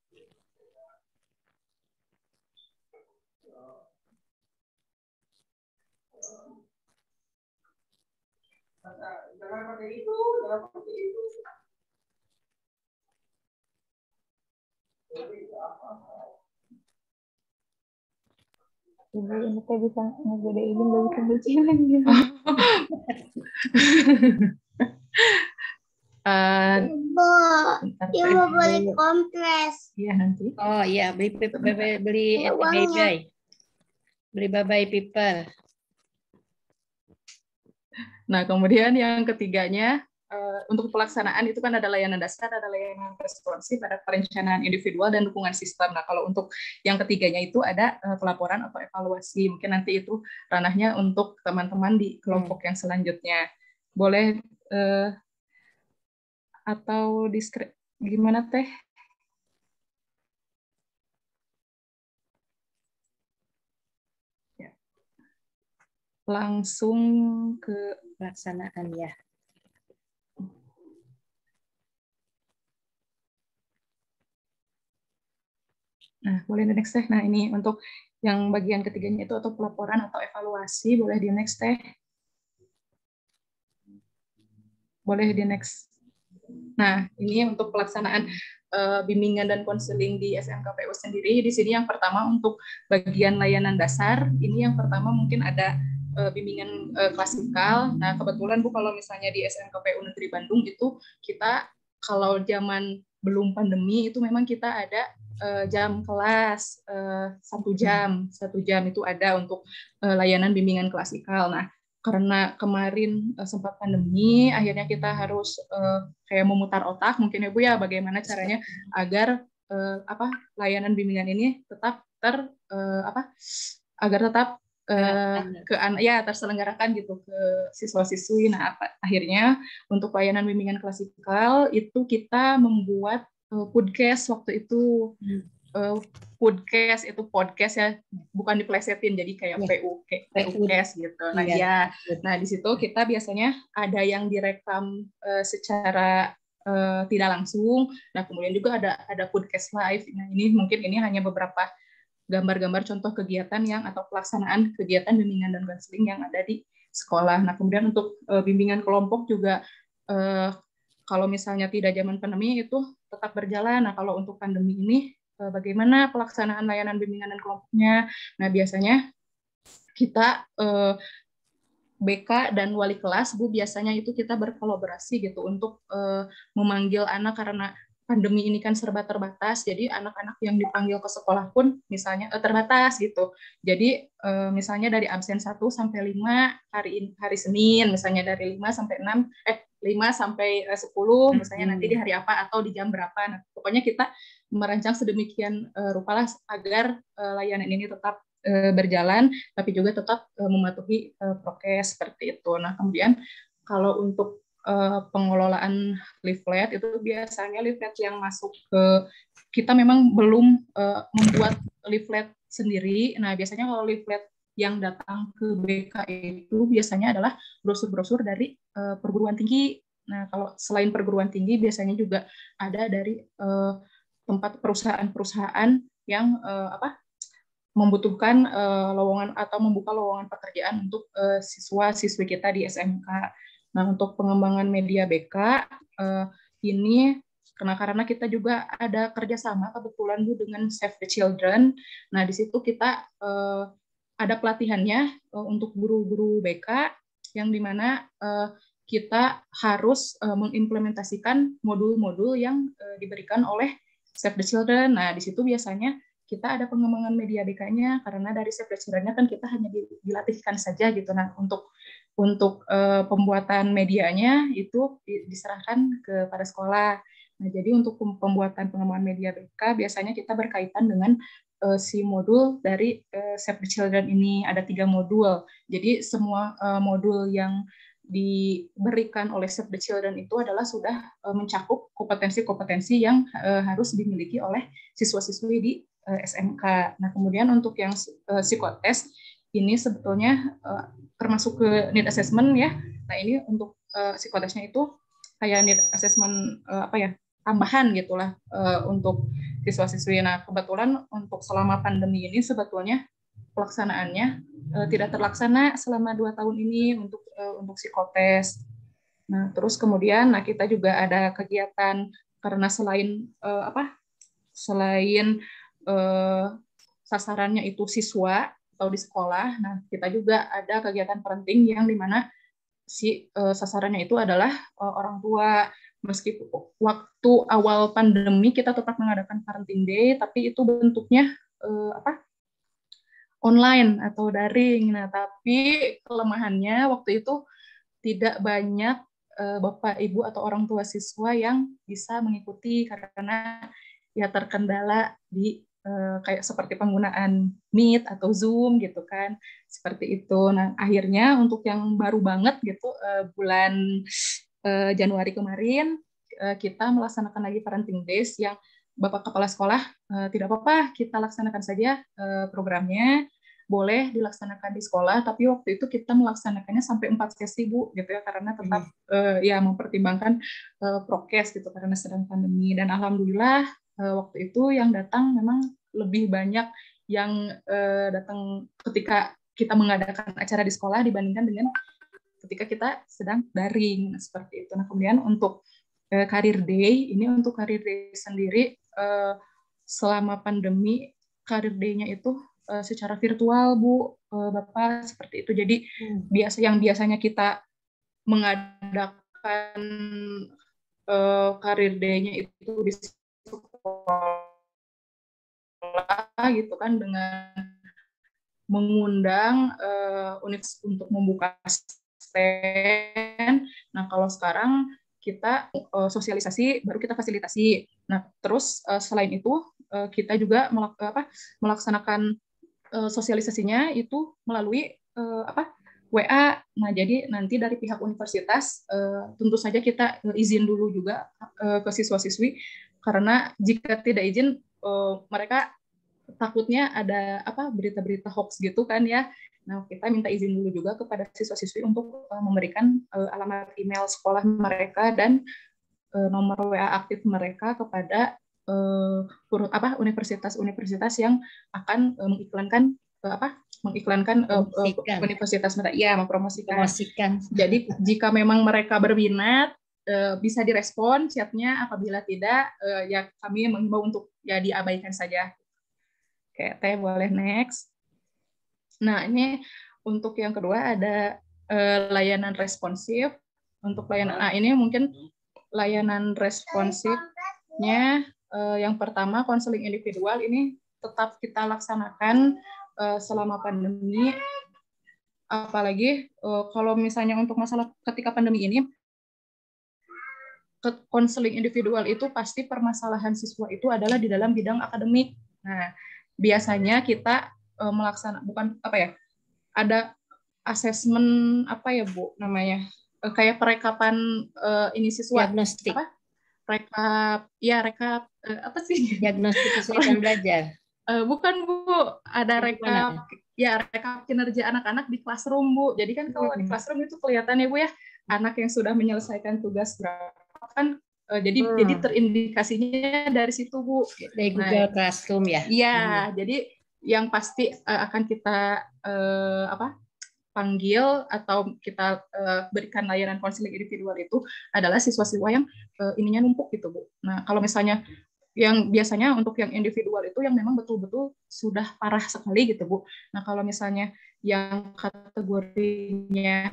Ibu ini teh bisa ngebedain nggak bisa becilan gitu. Ibu beli kompres. Iya nanti. Oh iya, beli babai people. Nah, kemudian yang ketiganya untuk pelaksanaan itu kan ada layanan dasar, ada layanan responsif, ada perencanaan individual dan dukungan sistem. Nah, kalau untuk yang ketiganya itu ada pelaporan atau evaluasi. Mungkin nanti itu ranahnya untuk teman-teman di kelompok yang selanjutnya. Boleh atau gimana Teh? Ya. Langsung ke pelaksanaan ya. Nah, boleh di next Teh. Nah, ini untuk yang bagian ketiganya itu atau pelaporan atau evaluasi, boleh di next Teh. Boleh di next. Nah, ini untuk pelaksanaan bimbingan dan konseling di SMKPU sendiri. Di sini yang pertama untuk bagian layanan dasar, ini yang pertama mungkin ada bimbingan klasikal. Nah, kebetulan Bu kalau misalnya di SMKPU Negeri Bandung itu kita kalau zaman belum pandemi itu memang kita ada jam kelas 1 jam itu ada untuk layanan bimbingan klasikal. Nah, karena kemarin sempat pandemi, akhirnya kita harus kayak memutar otak mungkin ya Bu ya, bagaimana caranya agar layanan bimbingan ini tetap agar tetap terselenggarakan gitu ke siswa-siswi. Nah, akhirnya untuk layanan bimbingan klasikal itu kita membuat podcast waktu itu. Podcast itu podcast ya, bukan diplesetin jadi kayak PUcast gitu. Nah nah di situ kita biasanya ada yang direkam secara tidak langsung. Nah kemudian juga ada podcast live. Nah ini hanya beberapa gambar-gambar contoh kegiatan yang atau pelaksanaan kegiatan bimbingan dan konseling yang ada di sekolah. Nah kemudian untuk bimbingan kelompok juga kalau misalnya tidak zaman pandemi itu tetap berjalan. Nah kalau untuk pandemi ini bagaimana pelaksanaan layanan bimbingan dan kelompoknya. Nah, biasanya kita BK dan wali kelas, Bu, biasanya itu kita berkolaborasi gitu untuk memanggil anak karena pandemi ini kan serba terbatas, jadi anak-anak yang dipanggil ke sekolah pun misalnya terbatas gitu. Jadi misalnya dari absen 1 sampai 5 hari Senin, misalnya dari 5 sampai 10 misalnya nanti di hari apa atau di jam berapa. Nah, pokoknya kita merancang sedemikian rupa agar layanan ini tetap berjalan, tapi juga tetap mematuhi prokes seperti itu. Nah, kemudian kalau untuk pengelolaan leaflet itu biasanya leaflet yang masuk ke kita memang belum membuat leaflet sendiri. Nah, biasanya kalau leaflet yang datang ke BK itu biasanya adalah brosur-brosur dari perguruan tinggi. Nah, kalau selain perguruan tinggi biasanya juga ada dari tempat perusahaan-perusahaan yang membutuhkan lowongan atau membuka lowongan pekerjaan untuk siswa-siswi kita di SMK. Nah, untuk pengembangan media BK ini karena kita juga ada kerjasama kebetulan Bu dengan Save the Children. Nah, di situ kita ada pelatihannya untuk guru-guru BK yang dimana kita harus mengimplementasikan modul-modul yang diberikan oleh Save the Children. Nah, di situ biasanya kita ada pengembangan media BK-nya karena dari Save the Children-nya kan kita hanya dilatihkan saja gitu. Nah, untuk pembuatan medianya itu diserahkan kepada sekolah. Nah, jadi untuk pembuatan pengembangan media BK biasanya kita berkaitan dengan si modul dari Save the Children ini. Ada 3 modul. Jadi semua modul yang diberikan oleh Save the Children itu adalah sudah mencakup kompetensi-kompetensi yang harus dimiliki oleh siswa-siswi di SMK. Nah, kemudian untuk yang psikotes ini sebetulnya termasuk ke need assessment ya. Nah, ini untuk psikotesnya itu kayak need assessment tambahan gitulah untuk siswa-siswi. Nah, kebetulan untuk selama pandemi ini sebetulnya pelaksanaannya tidak terlaksana selama 2 tahun ini untuk psikotes. Nah, terus kemudian kita juga ada kegiatan karena selain sasarannya itu siswa atau di sekolah. Nah, kita juga ada kegiatan parenting yang dimana si sasarannya itu adalah orang tua. Meskipun waktu awal pandemi kita tetap mengadakan parenting day, tapi itu bentuknya online atau daring. Nah, tapi kelemahannya waktu itu tidak banyak Bapak, Ibu, atau orang tua siswa yang bisa mengikuti karena ya terkendala di kayak seperti penggunaan Meet atau Zoom gitu kan, seperti itu. Nah, akhirnya untuk yang baru banget gitu bulan Januari kemarin kita melaksanakan lagi parenting days yang Bapak Kepala Sekolah tidak apa-apa kita laksanakan saja programnya, boleh dilaksanakan di sekolah, tapi waktu itu kita melaksanakannya sampai 4 sesi Bu gitu ya, karena tetap ya mempertimbangkan prokes gitu karena sedang pandemi. Dan alhamdulillah waktu itu yang datang memang lebih banyak yang datang ketika kita mengadakan acara di sekolah dibandingkan dengan ketika kita sedang daring, seperti itu. Nah, kemudian untuk Career Day, ini untuk Career Day sendiri selama pandemi Career Day-nya itu secara virtual Bu, Bapak, seperti itu. Jadi biasanya kita mengadakan Career Day-nya itu di sekolah gitu kan, dengan mengundang universitas untuk membuka stand. Nah, kalau sekarang kita sosialisasi, baru kita fasilitasi. Nah, terus selain itu kita juga melaksanakan sosialisasinya itu melalui WA. Nah, jadi nanti dari pihak universitas tentu saja kita izin dulu juga ke siswa-siswi, karena jika tidak izin mereka takutnya ada berita-berita hoax gitu kan ya. Nah, kita minta izin dulu juga kepada siswa-siswi untuk memberikan alamat email sekolah mereka dan nomor WA aktif mereka kepada universitas-universitas yang akan mengiklankan universitas mereka, ya, mempromosikan. Jadi jika memang mereka berminat bisa direspon chatnya, apabila tidak ya kami mengimbau untuk ya diabaikan saja. Oke, Teh boleh next. Nah, ini untuk yang kedua ada layanan responsif. Untuk layanan ini mungkin layanan responsifnya yang pertama konseling individual ini tetap kita laksanakan selama pandemi. Apalagi kalau misalnya untuk masalah ketika pandemi ini, konseling individual itu pasti permasalahan siswa itu adalah di dalam bidang akademik. Nah, biasanya kita ada asesmen Bu namanya, kayak perekapan ini siswa, diagnostik, rekap diagnostik kesulitan belajar. Bukan Bu, ada rekap kinerja anak-anak di classroom Bu. Jadi kan kalau di classroom itu kelihatan ya Bu ya, anak yang sudah menyelesaikan tugas berapa kan. Jadi terindikasinya dari situ Bu. Dari Google Classroom ya. Iya, jadi yang pasti akan kita panggil atau kita berikan layanan konseling individual itu adalah siswa-siswa yang ininya numpuk gitu Bu. Nah, kalau misalnya yang biasanya untuk yang individual itu yang memang betul-betul sudah parah sekali gitu Bu. Nah, kalau misalnya yang kategorinya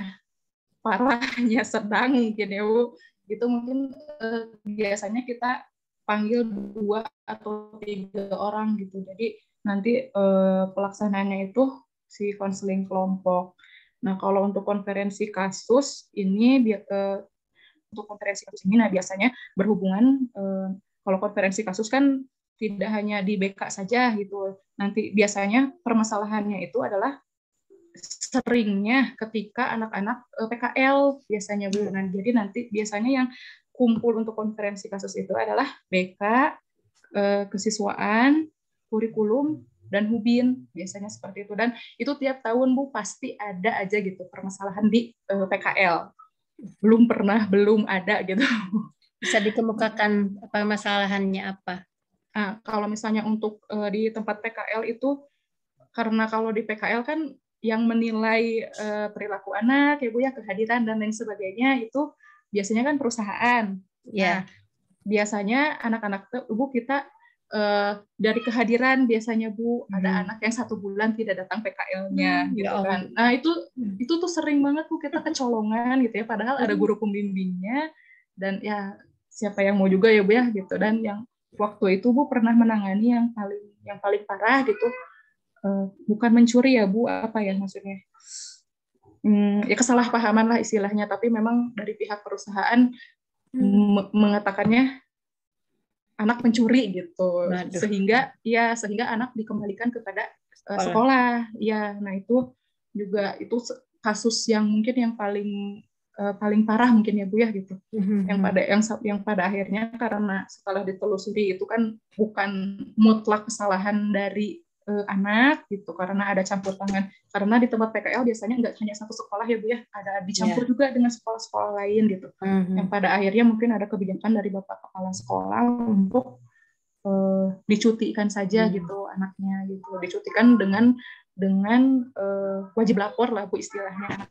parahnya sedang mungkin ya Bu, itu mungkin biasanya kita panggil 2 atau 3 orang gitu. Jadi nanti pelaksanaannya itu si konseling kelompok. Nah, kalau untuk konferensi kasus ini biasanya berhubungan kalau konferensi kasus kan tidak hanya di BK saja gitu. Nanti biasanya permasalahannya itu adalah seringnya ketika anak-anak PKL biasanya Bu. Nah, jadi nanti biasanya yang kumpul untuk konferensi kasus itu adalah BK, kesiswaan, kurikulum, dan hubin. Biasanya seperti itu. Dan itu tiap tahun Bu pasti ada aja gitu permasalahan di PKL. Belum ada gitu. Bisa dikemukakan permasalahannya apa? Nah, kalau misalnya untuk di tempat PKL itu, karena kalau di PKL kan yang menilai perilaku anak, ya Bu ya, kehadiran dan lain sebagainya itu biasanya kan perusahaan. Ya. Nah, biasanya anak-anak Bu kita dari kehadiran biasanya Bu ada anak yang 1 bulan tidak datang PKL-nya gitu Ya kan. Nah, itu tuh sering banget Bu kita kecolongan gitu ya, padahal ada guru pembimbingnya dan ya siapa yang mau juga ya Bu ya gitu. Dan yang waktu itu Bu pernah menangani yang paling parah gitu, bukan mencuri ya Bu, apa ya maksudnya, ya kesalahpahaman lah istilahnya, tapi memang dari pihak perusahaan mengatakannya anak pencuri gitu. Waduh. sehingga anak dikembalikan kepada sekolah ya. Nah itu juga itu kasus yang mungkin yang paling parah mungkin ya Bu ya gitu. Yang pada akhirnya karena setelah ditelusuri itu kan bukan mutlak kesalahan dari anak gitu, karena ada campur tangan. Karena di tempat PKL biasanya nggak hanya satu sekolah ya Bu ya, ada dicampur juga dengan sekolah-sekolah lain gitu. Yang pada akhirnya mungkin ada kebijakan dari Bapak Kepala Sekolah untuk dicutikan saja gitu anaknya gitu, dicutikan dengan wajib lapor lah Bu istilahnya.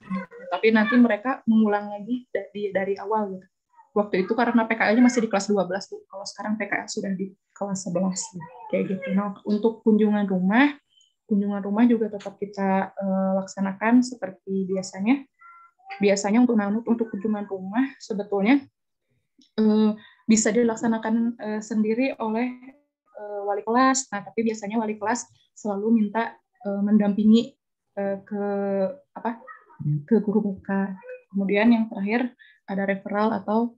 Tapi nanti mereka mengulang lagi dari awal gitu. Waktu itu karena PKL-nya masih di kelas 12 Bu. Kalau sekarang PKL sudah di kelas 11 kayak gitu. Nah, untuk kunjungan rumah juga tetap kita laksanakan seperti biasanya. Biasanya untuk kunjungan rumah sebetulnya bisa dilaksanakan sendiri oleh wali kelas. Nah, tapi biasanya wali kelas selalu minta mendampingi ke guru BK. Kemudian yang terakhir ada referral atau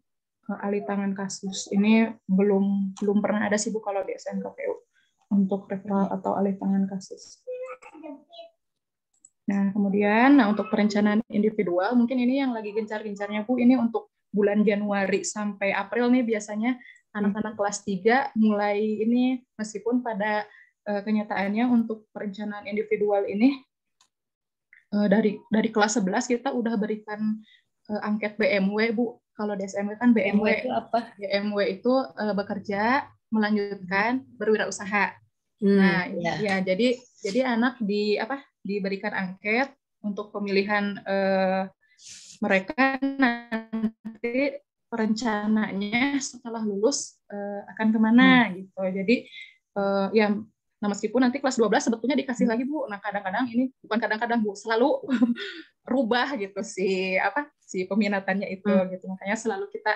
alih tangan kasus. Ini belum pernah ada sih Bu kalau di SMKPU untuk referral atau alih tangan kasus. Nah, kemudian untuk perencanaan individual, mungkin ini yang lagi gencar-gencarnya Bu, ini untuk bulan Januari sampai April nih biasanya anak-anak kelas 3 mulai ini, meskipun pada kenyataannya untuk perencanaan individual ini dari kelas 11 kita udah berikan angket BMW Bu. Kalau di SMW kan BMW itu apa? BMW itu bekerja, melanjutkan, berwirausaha. Nah, ya jadi anak diberikan angket untuk pemilihan mereka nanti perencananya setelah lulus akan kemana gitu. Jadi ya, nah meskipun nanti kelas 12 sebetulnya dikasih lagi Bu. Nah kadang-kadang ini bukan kadang-kadang Bu, selalu rubah gitu si peminatannya itu gitu. Makanya selalu kita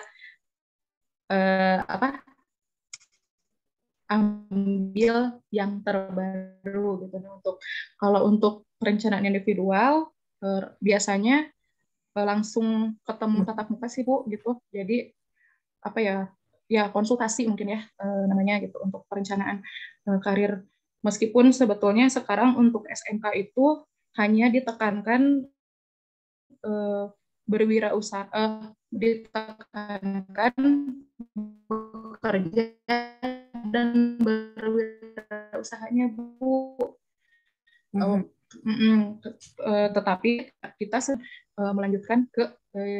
ambil yang terbaru gitu. Kalau untuk perencanaan individual biasanya langsung ketemu tatap muka sih Bu gitu. Jadi konsultasi mungkin ya namanya gitu untuk perencanaan karir. Meskipun sebetulnya sekarang untuk SMK itu hanya ditekankan berwirausaha, ditekankan bekerja dan berwirausahanya Bu. Tetapi kita melanjutkan ke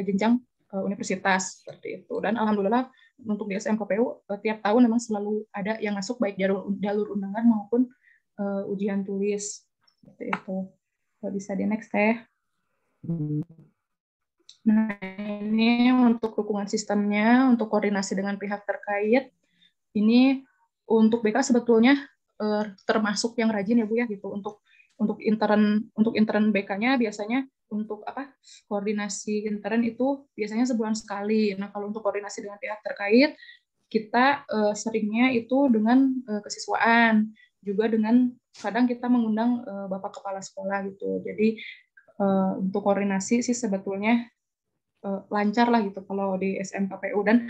jenjang universitas seperti itu. Dan alhamdulillah untuk di SMKPU tiap tahun memang selalu ada yang masuk baik jalur undangan maupun ujian tulis seperti itu. Bisa di next teh. Nah, ini untuk dukungan sistemnya, untuk koordinasi dengan pihak terkait. Ini untuk BK sebetulnya termasuk yang rajin ya Bu ya gitu. Untuk intern BK-nya biasanya untuk koordinasi intern itu biasanya sebulan sekali. Nah, kalau untuk koordinasi dengan pihak terkait kita seringnya itu dengan kesiswaan, juga dengan kadang kita mengundang Bapak Kepala Sekolah gitu. Jadi untuk koordinasi sih sebetulnya lancar lah gitu kalau di SMKPU. Dan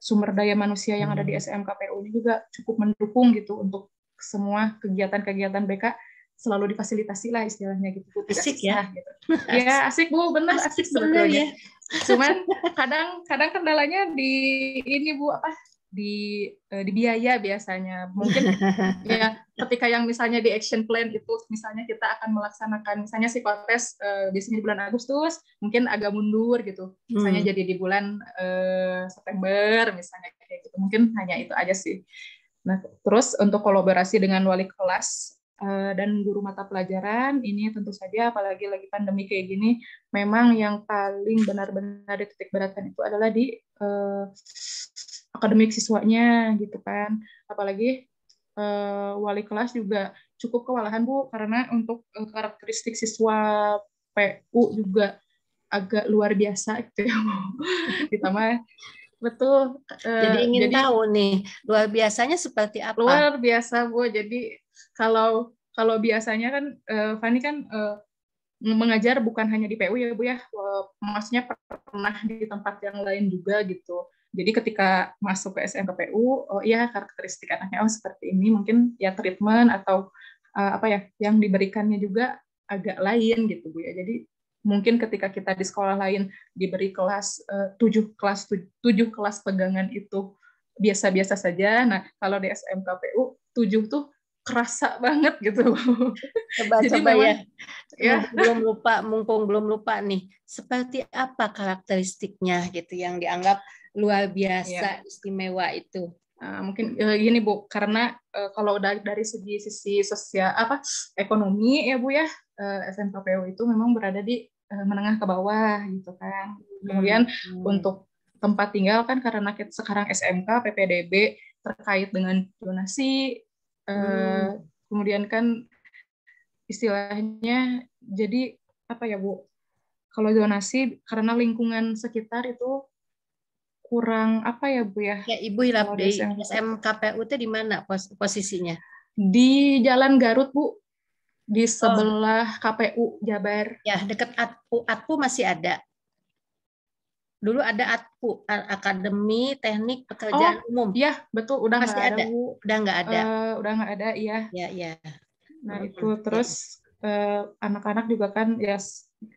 sumber daya manusia yang ada di SMKPU ini juga cukup mendukung gitu untuk semua kegiatan-kegiatan BK selalu difasilitasi lah istilahnya gitu. Asik ya? Gitu. Ya asik Bu, bener asik sebetulnya. Ya. Cuman kadang kendalanya di ini Bu di biaya biasanya. Mungkin ya ketika yang misalnya di action plan itu misalnya kita akan melaksanakan misalnya psikotes biasanya di bulan Agustus, mungkin agak mundur gitu. Misalnya jadi di bulan September misalnya kayak gitu. Mungkin hanya itu aja sih. Nah, terus untuk kolaborasi dengan wali kelas dan guru mata pelajaran ini tentu saja apalagi lagi pandemi kayak gini memang yang paling benar-benar dititik beratkan itu adalah di akademik siswanya gitu kan, apalagi wali kelas juga cukup kewalahan Bu karena untuk karakteristik siswa PU juga agak luar biasa gitu ya Bu. Ditambah betul. Jadi ingin tahu nih luar biasanya seperti apa? Luar biasa Bu. Jadi kalau biasanya kan Fani kan mengajar bukan hanya di PU ya Bu ya, maksudnya pernah di tempat yang lain juga gitu. Jadi ketika masuk ke SMKPU, oh iya karakteristik anaknya seperti ini, mungkin ya treatment atau apa ya yang diberikannya juga agak lain gitu Bu ya. Jadi mungkin ketika kita di sekolah lain diberi kelas 7 kelas pegangan itu biasa-biasa saja. Nah, kalau di SMKPU 7 tuh kerasa banget gitu. Jadi memang, ya mumpung belum lupa nih, seperti apa karakteristiknya gitu yang dianggap luar biasa istimewa itu? Mungkin gini Bu, karena kalau dari sisi sosial ekonomi ya Bu ya, SMKPU itu memang berada di menengah ke bawah gitu kan. Kemudian untuk tempat tinggal kan karena sekarang SMK PPDB terkait dengan donasi, kemudian kan istilahnya jadi apa ya Bu, kalau donasi karena lingkungan sekitar itu kurang apa ya Bu ya? Ya Ibu hilap di SMKPU itu di mana posisinya? Di Jalan Garut Bu, di sebelah KPU Jabar. Ya dekat ATPU masih ada. Dulu ada ATPU, Akademi Teknik Pekerjaan Umum. Iya betul, udah masih nggak ada Bu. Udah nggak ada. Udah nggak ada, iya. Ya. Nah itu terus anak-anak juga kan ya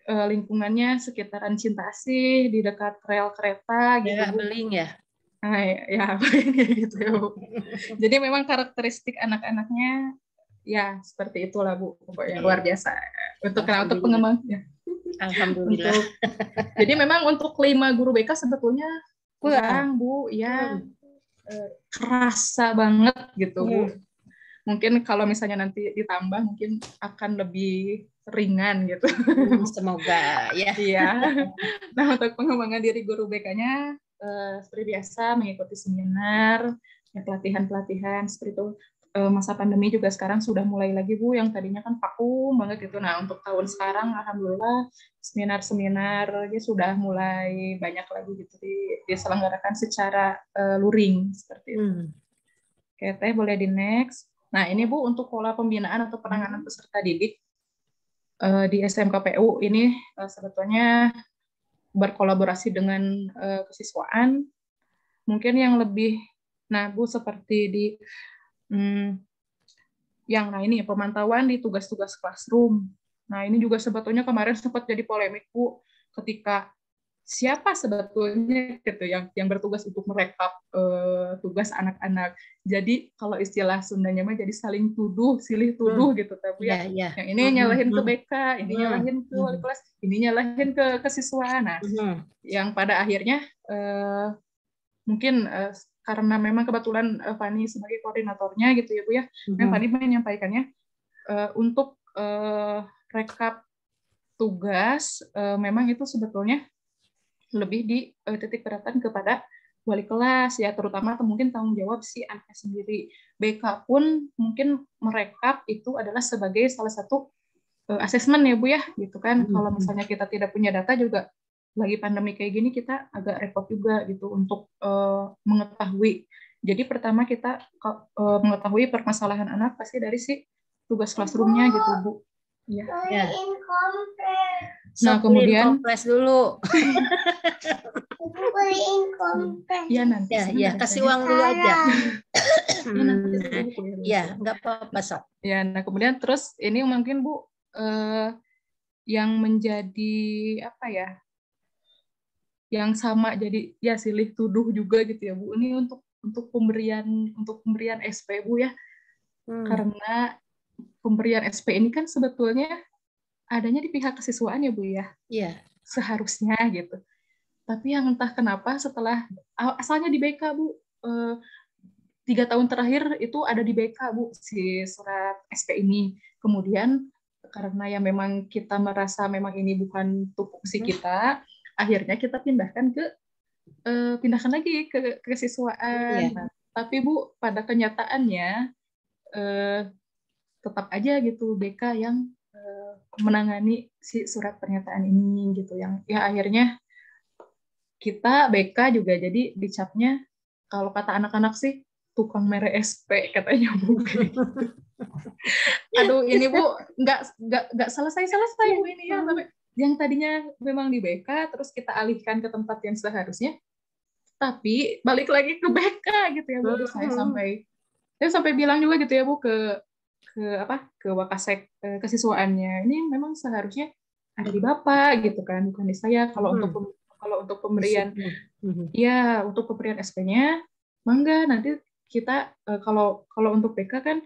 lingkungannya sekitaran Cinta Asih di dekat rel kereta gitu. Daerah Beling ya. Nah, ya kayak gitu ya Bu. Jadi memang karakteristik anak-anaknya ya seperti itulah Bu, pokoknya luar biasa untuk pengembangnya. Alhamdulillah. Jadi memang untuk 5 guru BK sebetulnya kurang Bu, ya kerasa banget gitu Bu. Mungkin kalau misalnya nanti ditambah mungkin akan lebih ringan gitu. Semoga ya. Iya. Nah untuk pengembangan diri guru BK-nya seperti biasa mengikuti seminar, pelatihan-pelatihan seperti itu. Masa pandemi juga sekarang sudah mulai lagi Bu, yang tadinya kan vakum banget gitu. Nah untuk tahun sekarang alhamdulillah seminar-seminar sudah mulai banyak lagi gitu diselenggarakan secara luring seperti itu. Oke Teh, boleh di next. Nah ini Bu untuk pola pembinaan atau penanganan peserta didik di SMKPU ini sebetulnya berkolaborasi dengan kesiswaan. Mungkin yang lebih, nah Bu seperti di yang ini pemantauan di tugas-tugas classroom. Nah ini juga sebetulnya kemarin sempat jadi polemik Bu, ketika siapa sebetulnya gitu yang bertugas untuk merekap tugas anak-anak. Jadi kalau istilah Sundanya mah jadi saling tuduh, silih tuduh gitu tapi yang ini nyalahin ke BK, ini nyalahin ke wali kelas, ini nyalahin ke siswa. Nah, yang pada akhirnya mungkin karena memang kebetulan Fani sebagai koordinatornya gitu ya Bu ya, Fani menyampaikannya untuk rekap tugas memang itu sebetulnya lebih dititik beratkan kepada wali kelas ya, terutama atau mungkin tanggung jawab si anaknya sendiri. BK pun mungkin merekap itu adalah sebagai salah satu asesmen ya Bu ya, gitu kan. Kalau misalnya kita tidak punya data juga lagi pandemi kayak gini kita agak repot juga gitu untuk mengetahui. Jadi pertama kita mengetahui permasalahan anak pasti dari si tugas classroom-nya gitu Bu. Ya. Nah, kemudian kompres dulu. Ya nanti. Ya, kasih uang dulu aja. Ya nanti. Ya, nggak apa-apa, Sok. Ya, nah kemudian terus ini mungkin Bu yang menjadi apa ya? Yang sama jadi ya silih tuduh juga gitu ya Bu. Ini untuk pemberian SP Bu ya. Karena pemberian SP ini kan sebetulnya adanya di pihak kesiswaan ya Bu ya. Iya. Seharusnya gitu. Tapi yang entah kenapa setelah asalnya di BK Bu, 3 tahun terakhir itu ada di BK Bu si surat SP ini. Kemudian karena ya memang kita merasa memang ini bukan tupoksi kita, akhirnya kita pindahkan lagi ke kesiswaan. Iya. Nah, tapi Bu pada kenyataannya tetap aja gitu BK yang menangani si surat pernyataan ini gitu, yang ya akhirnya kita BK juga jadi dicapnya kalau kata anak-anak sih tukang mere SP katanya Bu. Aduh ini Bu nggak selesai Bu ini ya, sampai yang tadinya memang di BK terus kita alihkan ke tempat yang seharusnya, tapi balik lagi ke BK gitu ya Bu. Saya sampai bilang juga gitu ya Bu ke Wakasek kesiswaannya, ini memang seharusnya ada di Bapak gitu kan, bukan di saya. Kalau untuk pemberian ya untuk pemberian SP-nya mangga nanti kita kalau untuk BK kan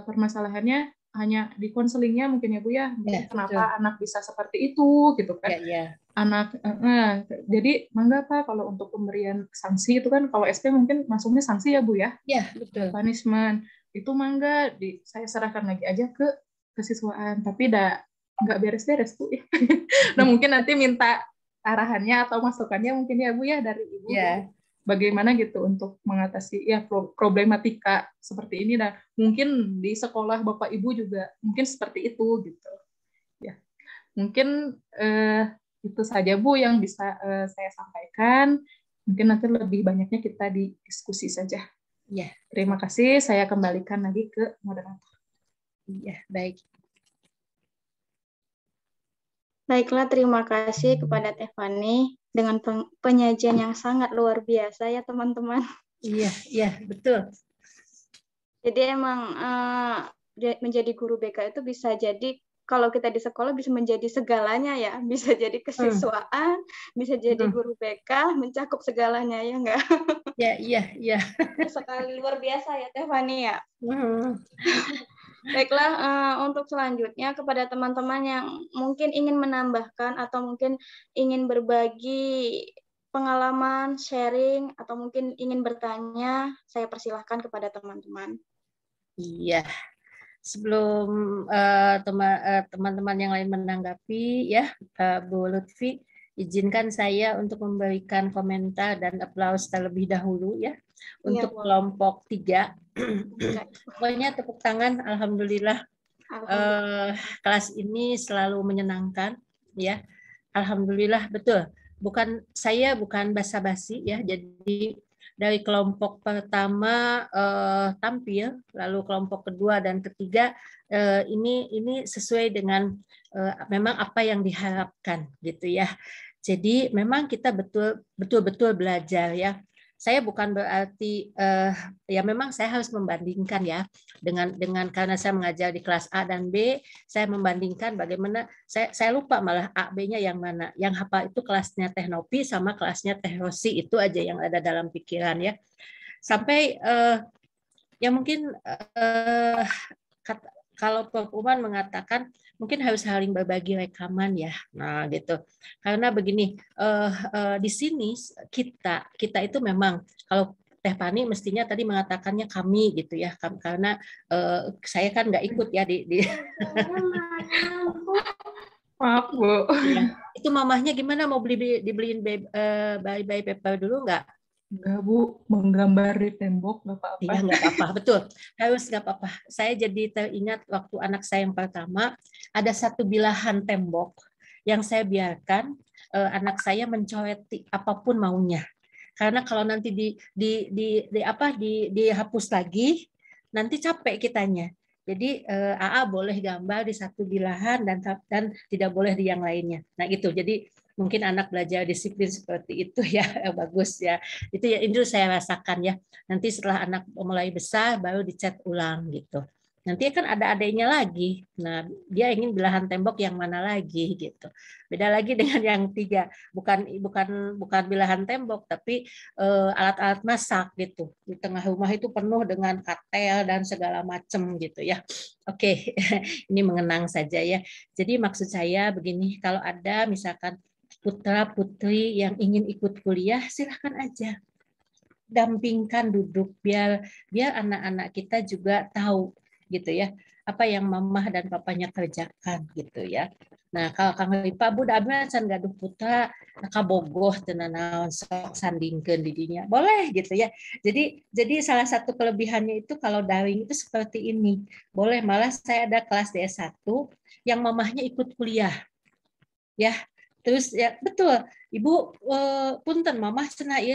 permasalahannya hanya di konselingnya mungkin ya Bu ya, mungkin kenapa anak bisa seperti itu gitu kan. Anak jadi mangga Pak kalau untuk pemberian sanksi itu kan, kalau SP mungkin masuknya sanksi ya Bu ya. Iya, betul. Punishment itu mangga saya serahkan lagi aja ke kesiswaan, tapi nggak beres-beres Bu ya. Nah mungkin nanti minta arahannya atau masukannya mungkin ya Bu ya dari Ibu. Bagaimana gitu untuk mengatasi ya problematika seperti ini, dan mungkin di sekolah Bapak Ibu juga mungkin seperti itu gitu. Ya. Mungkin itu saja Bu yang bisa saya sampaikan. Mungkin nanti lebih banyaknya kita didiskusi saja. Ya. Terima kasih. Saya kembalikan lagi ke moderator. Iya, baik. Baiklah, terima kasih kepada Teh Fani dengan penyajian yang sangat luar biasa ya teman-teman. Iya, betul. Jadi emang menjadi guru BK itu bisa jadi, kalau kita di sekolah bisa menjadi segalanya ya, bisa jadi kesiswaan, bisa jadi guru BK, mencakup segalanya ya enggak? Iya. Sekali luar biasa ya Teh Fani ya. Baiklah, untuk selanjutnya kepada teman-teman yang mungkin ingin menambahkan atau mungkin ingin berbagi pengalaman, sharing, atau mungkin ingin bertanya, saya persilahkan kepada teman-teman. Iya. Sebelum teman-teman yang lain menanggapi ya, Bu Lutfi, izinkan saya untuk memberikan komentar dan aplaus terlebih dahulu ya untuk kelompok 3. Pokoknya tepuk tangan, alhamdulillah. Kelas ini selalu menyenangkan ya. Alhamdulillah, betul. Saya bukan basa-basi ya. Jadi dari kelompok pertama tampil, lalu kelompok kedua dan ketiga ini sesuai dengan memang apa yang diharapkan gitu ya. Jadi memang kita betul-betul belajar ya. Saya bukan berarti ya memang saya harus membandingkan ya dengan karena saya mengajar di kelas A dan B, saya membandingkan bagaimana saya lupa malah A B-nya yang mana. Yang hafal itu kelasnya Teh Nopi sama kelasnya Teh Rosi, itu aja yang ada dalam pikiran ya. Sampai ya mungkin kalau Prof. Uman mengatakan mungkin harus saling berbagi rekaman ya. Nah, gitu. Karena begini, di sini kita itu memang kalau Teh Fani mestinya tadi mengatakannya kami gitu ya. Karena saya kan nggak ikut ya di Maaf, Bu. Ya. Itu mamahnya gimana, mau dibeliin bayi paper dulu nggak? Enggak, Bu, menggambar di tembok nggak apa-apa. Iya, nggak apa-apa, betul. Harus nggak apa-apa. Saya jadi teringat waktu anak saya yang pertama, ada satu bilahan tembok yang saya biarkan anak saya mencoret apapun maunya. Karena kalau nanti dihapus lagi, nanti capek kitanya. Jadi AA boleh gambar di satu bilahan dan tidak boleh di yang lainnya. Nah itu, jadi mungkin anak belajar disiplin seperti itu ya, bagus ya. Itu ya, itu saya rasakan ya. Nanti setelah anak mulai besar baru dicat ulang gitu. Nanti kan ada adanya lagi. Nah, dia ingin belahan tembok yang mana lagi gitu. Beda lagi dengan yang 3, bukan belahan tembok, tapi alat-alat masak gitu. Di tengah rumah itu penuh dengan katel dan segala macam gitu ya. Oke, ini mengenang saja ya. Jadi maksud saya begini, kalau ada misalkan putra-putri yang ingin ikut kuliah, silahkan aja. Dampingkan duduk biar anak-anak kita juga tahu gitu ya, apa yang mamah dan papanya kerjakan gitu ya. Nah, kalau Kang Ripa budak abdi can gaduh putra kabogoh teu naon sok sandingkeun di dinya. Boleh gitu ya. Jadi salah satu kelebihannya itu kalau daring itu seperti ini. Boleh, malah saya ada kelas DS1 yang mamahnya ikut kuliah. Ya, terus ya betul, Ibu punten mamah cenah ieu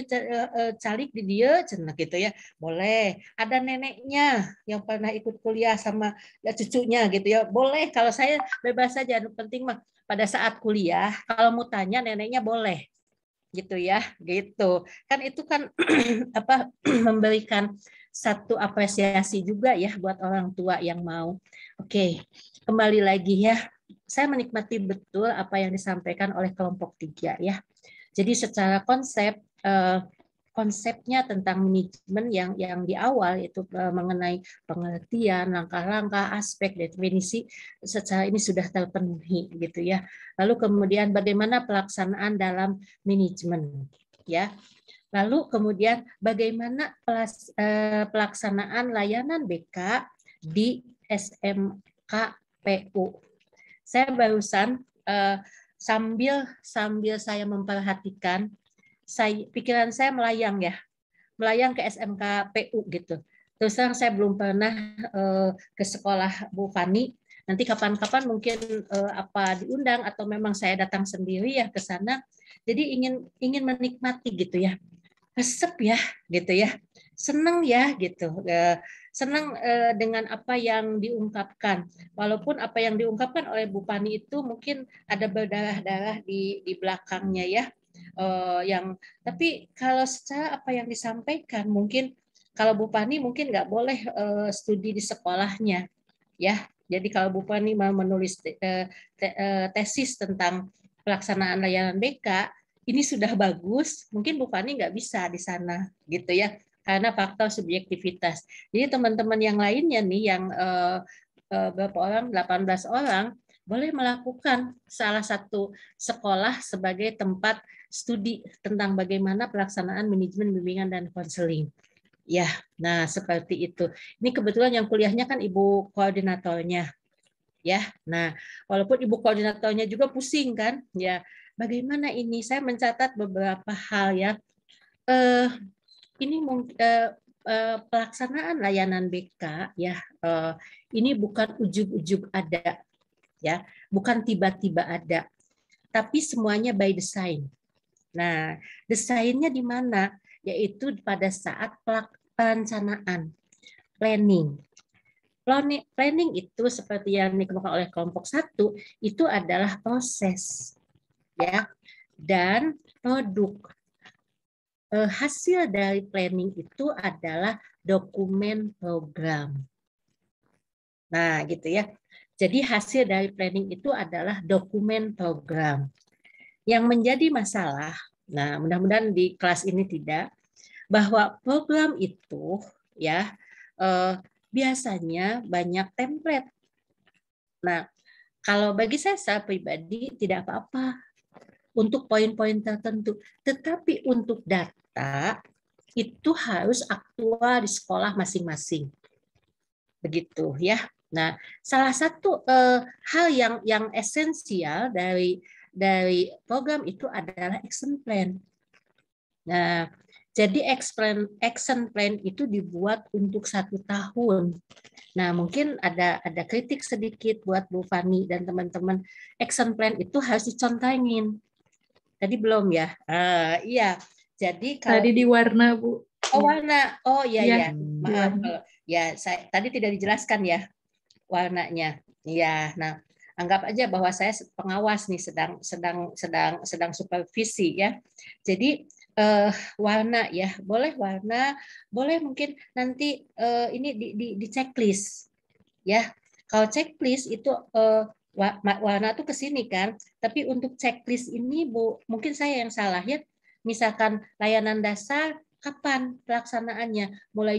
calik di dieu cenah gitu ya. Boleh. Ada neneknya yang pernah ikut kuliah sama ya, cucunya gitu ya. Boleh, kalau saya bebas saja, anu penting mah pada saat kuliah kalau mau tanya neneknya boleh. Gitu ya, gitu. Kan itu kan apa memberikan satu apresiasi juga ya buat orang tua yang mau. Oke, kembali lagi ya. Saya menikmati betul apa yang disampaikan oleh kelompok 3 ya. Jadi secara konsepnya tentang manajemen yang di awal itu mengenai pengertian, langkah-langkah, aspek, definisi secara ini sudah terpenuhi gitu ya. Lalu kemudian bagaimana pelaksanaan dalam manajemen ya. Lalu kemudian bagaimana pelaksanaan layanan BK di SMK PU. Saya barusan sambil saya memperhatikan, pikiran saya melayang ke SMK PU gitu. Terus terang saya belum pernah ke sekolah Bu Fani. Nanti kapan-kapan mungkin apa diundang atau memang saya datang sendiri ya ke sana. Jadi ingin menikmati gitu ya. Resep ya gitu ya. Senang ya gitu. Senang dengan apa yang diungkapkan. Walaupun apa yang diungkapkan oleh Bu Fani itu mungkin ada berdarah-darah di belakangnya ya. Tapi kalau secara apa yang disampaikan mungkin kalau Bu Fani mungkin nggak boleh studi di sekolahnya ya. Jadi kalau Bu Fani mau menulis tesis tentang pelaksanaan layanan BK ini sudah bagus, mungkin Bu Fani nggak bisa di sana gitu ya, karena faktor subjektivitas. Jadi teman-teman yang lainnya nih yang berapa orang, 18 orang, boleh melakukan salah satu sekolah sebagai tempat studi tentang bagaimana pelaksanaan manajemen bimbingan dan konseling. Ya, nah seperti itu. Ini kebetulan yang kuliahnya kan Ibu koordinatornya. Ya, nah walaupun Ibu koordinatornya juga pusing kan, ya bagaimana ini? Saya mencatat beberapa hal ya. Ini pelaksanaan layanan BK ya. Ini bukan ujug-ujug ada, ya, bukan tiba-tiba ada, tapi semuanya by design. Nah, desainnya di mana? Yaitu pada saat perencanaan, planning. Planning itu seperti yang dikemukakan oleh kelompok 1 itu adalah proses, ya, dan produk. Hasil dari planning itu adalah dokumen program. Nah, gitu ya. Jadi hasil dari planning itu adalah dokumen program. Yang menjadi masalah, nah mudah-mudahan di kelas ini tidak, bahwa program itu ya biasanya banyak template. Nah, kalau bagi saya secara pribadi tidak apa-apa untuk poin-poin tertentu, tetapi untuk data itu harus aktual di sekolah masing-masing. Begitu ya. Nah, salah satu hal yang esensial dari program itu adalah action plan. Nah, jadi action plan itu dibuat untuk 1 tahun. Nah, mungkin ada kritik sedikit buat Bu Fani dan teman-teman. Action plan itu harus dicontengin. Tadi belum ya? Iya. Jadi kalau tadi di warna, Bu. Oh, warna. Oh iya ya. Maaf. Warna. Ya, tadi tidak dijelaskan ya. warnanya. Ya, nah anggap aja bahwa saya pengawas nih, sedang supervisi ya. Jadi warna ya, boleh warna, boleh mungkin nanti ini di checklist ya. Kalau checklist itu warna tuh ke sini kan, tapi untuk checklist ini Bu, mungkin saya yang salah ya. Misalkan layanan dasar kapan pelaksanaannya? Mulai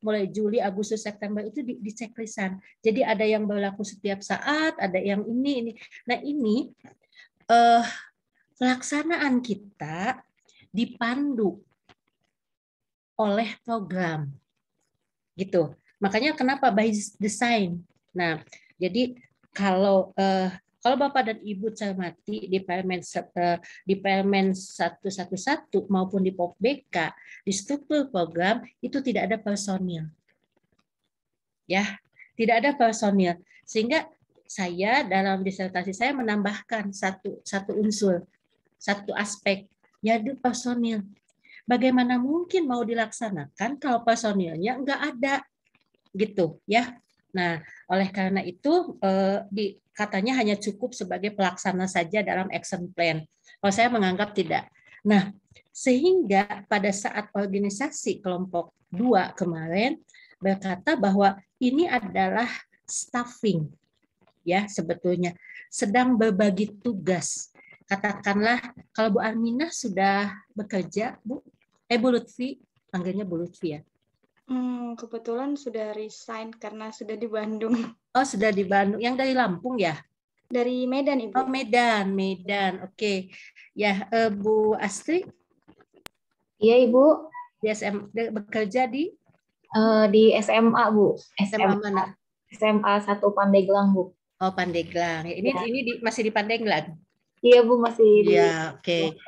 mulai Juli, Agustus, September itu di checklistan. Jadi ada yang berlaku setiap saat, ada yang ini. Nah, ini pelaksanaan kita dipandu oleh program. Gitu. Makanya kenapa by design. Nah, jadi kalau Bapak dan Ibu cermati di Permen 111 maupun di POPBK, di struktur program itu tidak ada personil. Ya, tidak ada personil. Sehingga saya dalam disertasi saya menambahkan satu unsur, satu aspek, yaitu personil. Bagaimana mungkin mau dilaksanakan kalau personilnya enggak ada, gitu ya. Nah, oleh karena itu katanya hanya cukup sebagai pelaksana saja dalam action plan. Kalau saya menganggap tidak. Nah, sehingga pada saat organisasi kelompok 2 kemarin berkata bahwa ini adalah staffing, ya sebetulnya sedang berbagi tugas. Katakanlah kalau Bu Arminah sudah bekerja, Bu Lutfi, panggilnya Bu Lutfi ya. Kebetulan sudah resign karena sudah di Bandung. Oh, sudah di Bandung. Yang dari Lampung ya? Dari Medan, Ibu. Oh, Medan. Oke. Ya, Bu Astri? Iya, Ibu. Di bekerja di? Di SMA, Bu. SMA mana? SMA 1 Pandeglang, Bu. Oh, Pandeglang. Ini masih di Pandeglang? Iya, Bu, masih di. Iya, oke.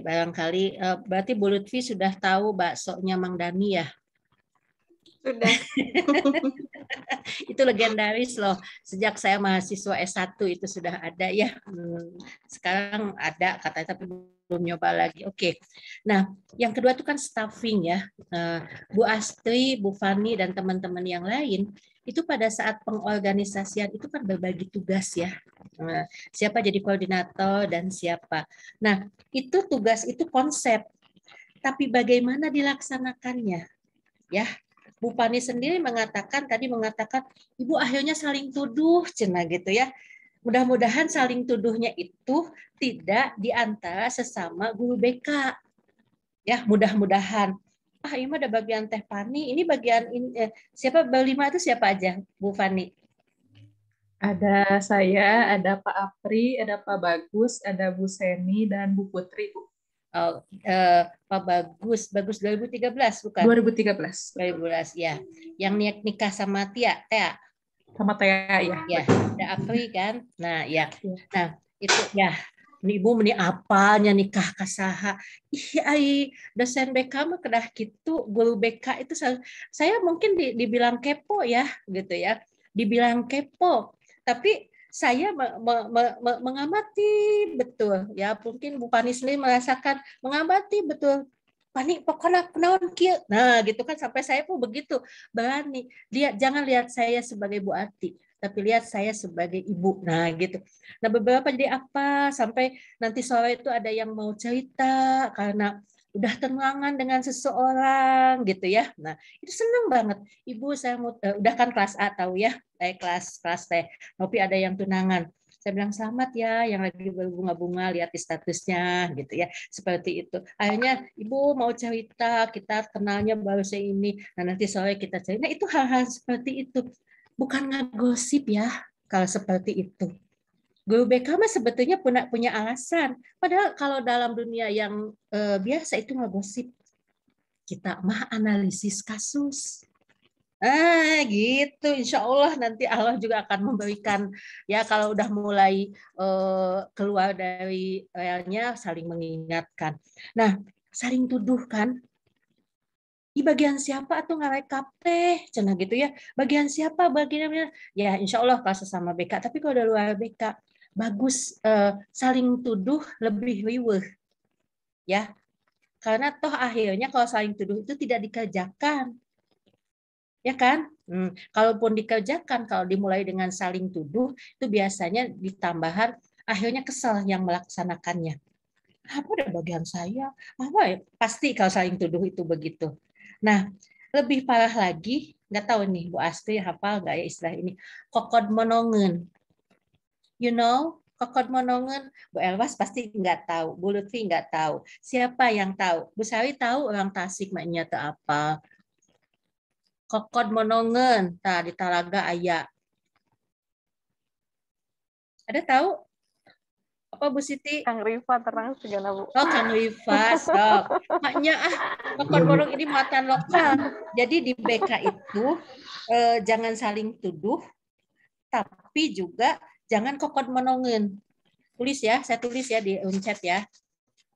Barangkali berarti Bu Lutfi sudah tahu baksonya Mang Dani ya? Sudah. Itu legendaris loh. Sejak saya mahasiswa S1 itu sudah ada ya. Sekarang ada katanya tapi belum nyoba lagi. Oke. Nah, yang kedua itu kan staffing ya. Bu Astri, Bu Fani dan teman-teman yang lain itu pada saat pengorganisasian itu kan berbagi tugas ya. Siapa jadi koordinator dan siapa. Nah, itu tugas itu konsep. Tapi bagaimana dilaksanakannya? Ya. Bu Fani sendiri mengatakan, Ibu akhirnya saling tuduh, cenah gitu ya. Mudah-mudahan saling tuduhnya itu tidak di antara sesama guru BK. Ya, mudah-mudahan. Ini ada bagian Teh Fani, ini bagian ini, siapa berlima itu siapa aja, Bu Fani? Ada saya, ada Pak Apri, ada Pak Bagus, ada Bu Seni, dan Bu Putri, Bu. Oh, Pak Bagus 2013 bukan? 2013. 2013 ya. Yang nikah sama Tia. Sama Tia ya. Ya, ada Apri kan. Nah, ya. Nah, itu ya. Ibu meni apalnya nikah kasaha. Dosen BK mah kedah gitu, guru BK itu saya mungkin dibilang kepo ya, gitu ya. Dibilang kepo. Tapi saya mengamati betul ya, mungkin Bu Pani sendiri merasakan mengamati betul. Pani pokoknya kenaon kieu. Nah, gitu kan sampai saya pun begitu berani. Jangan lihat saya sebagai Bu Ati, tapi lihat saya sebagai ibu. Nah, gitu. Nah, beberapa jadi apa sampai nanti sore itu ada yang mau cerita karena udah tenangan dengan seseorang gitu ya. Nah, itu senang banget. Ibu saya mau udah kan kelas A tahu ya, kelas T. Tapi ada yang tunangan. Saya bilang selamat ya, yang lagi berbunga-bunga lihat di statusnya gitu ya, seperti itu. Akhirnya ibu mau cerita, kita kenalnya baru ini. Nah nanti sore kita cerita. Nah itu hal-hal seperti itu, bukan ngegosip ya kalau seperti itu. Guru BK mah sebetulnya punya alasan. Padahal kalau dalam dunia yang biasa itu ngegosip. Kita mah analisis kasus. Gitu. Insya Allah nanti Allah juga akan memberikan ya kalau udah mulai keluar dari realnya saling mengingatkan. Nah, saling tuduh kan. Di bagian siapa atau ngarekap teh, cenah gitu ya. Bagian siapa, bagian ya insya Allah kalau sesama BK. Tapi kalau udah luar BK, bagus saling tuduh lebih riweuh. Ya, karena toh akhirnya kalau saling tuduh itu tidak dikerjakan. Ya kan? Kalaupun dikerjakan, kalau dimulai dengan saling tuduh, itu biasanya ditambahan akhirnya kesal yang melaksanakannya. Apa udah bagian saya? Apa ya? Pasti kalau saling tuduh itu begitu. Nah, lebih parah lagi, nggak tahu nih Bu Astri hafal nggak ya istilah ini, kokod monongen. You know, kokod monongen, Bu Elwas pasti nggak tahu, Bu Lutfi nggak tahu. Siapa yang tahu? Bu Sawi tahu orang Tasik maknya itu apa? Kokod monongen, nah di Talaga aya. Ada tahu? Apa Bu Siti? Kang Rifa terang segala Bu. Oh, Kang Rifa, sok. Maknya kokod monong ini muatan lokal. Jadi di BK itu jangan saling tuduh, tapi juga jangan kokod monongen. Tulis ya, saya tulis ya di unchat ya.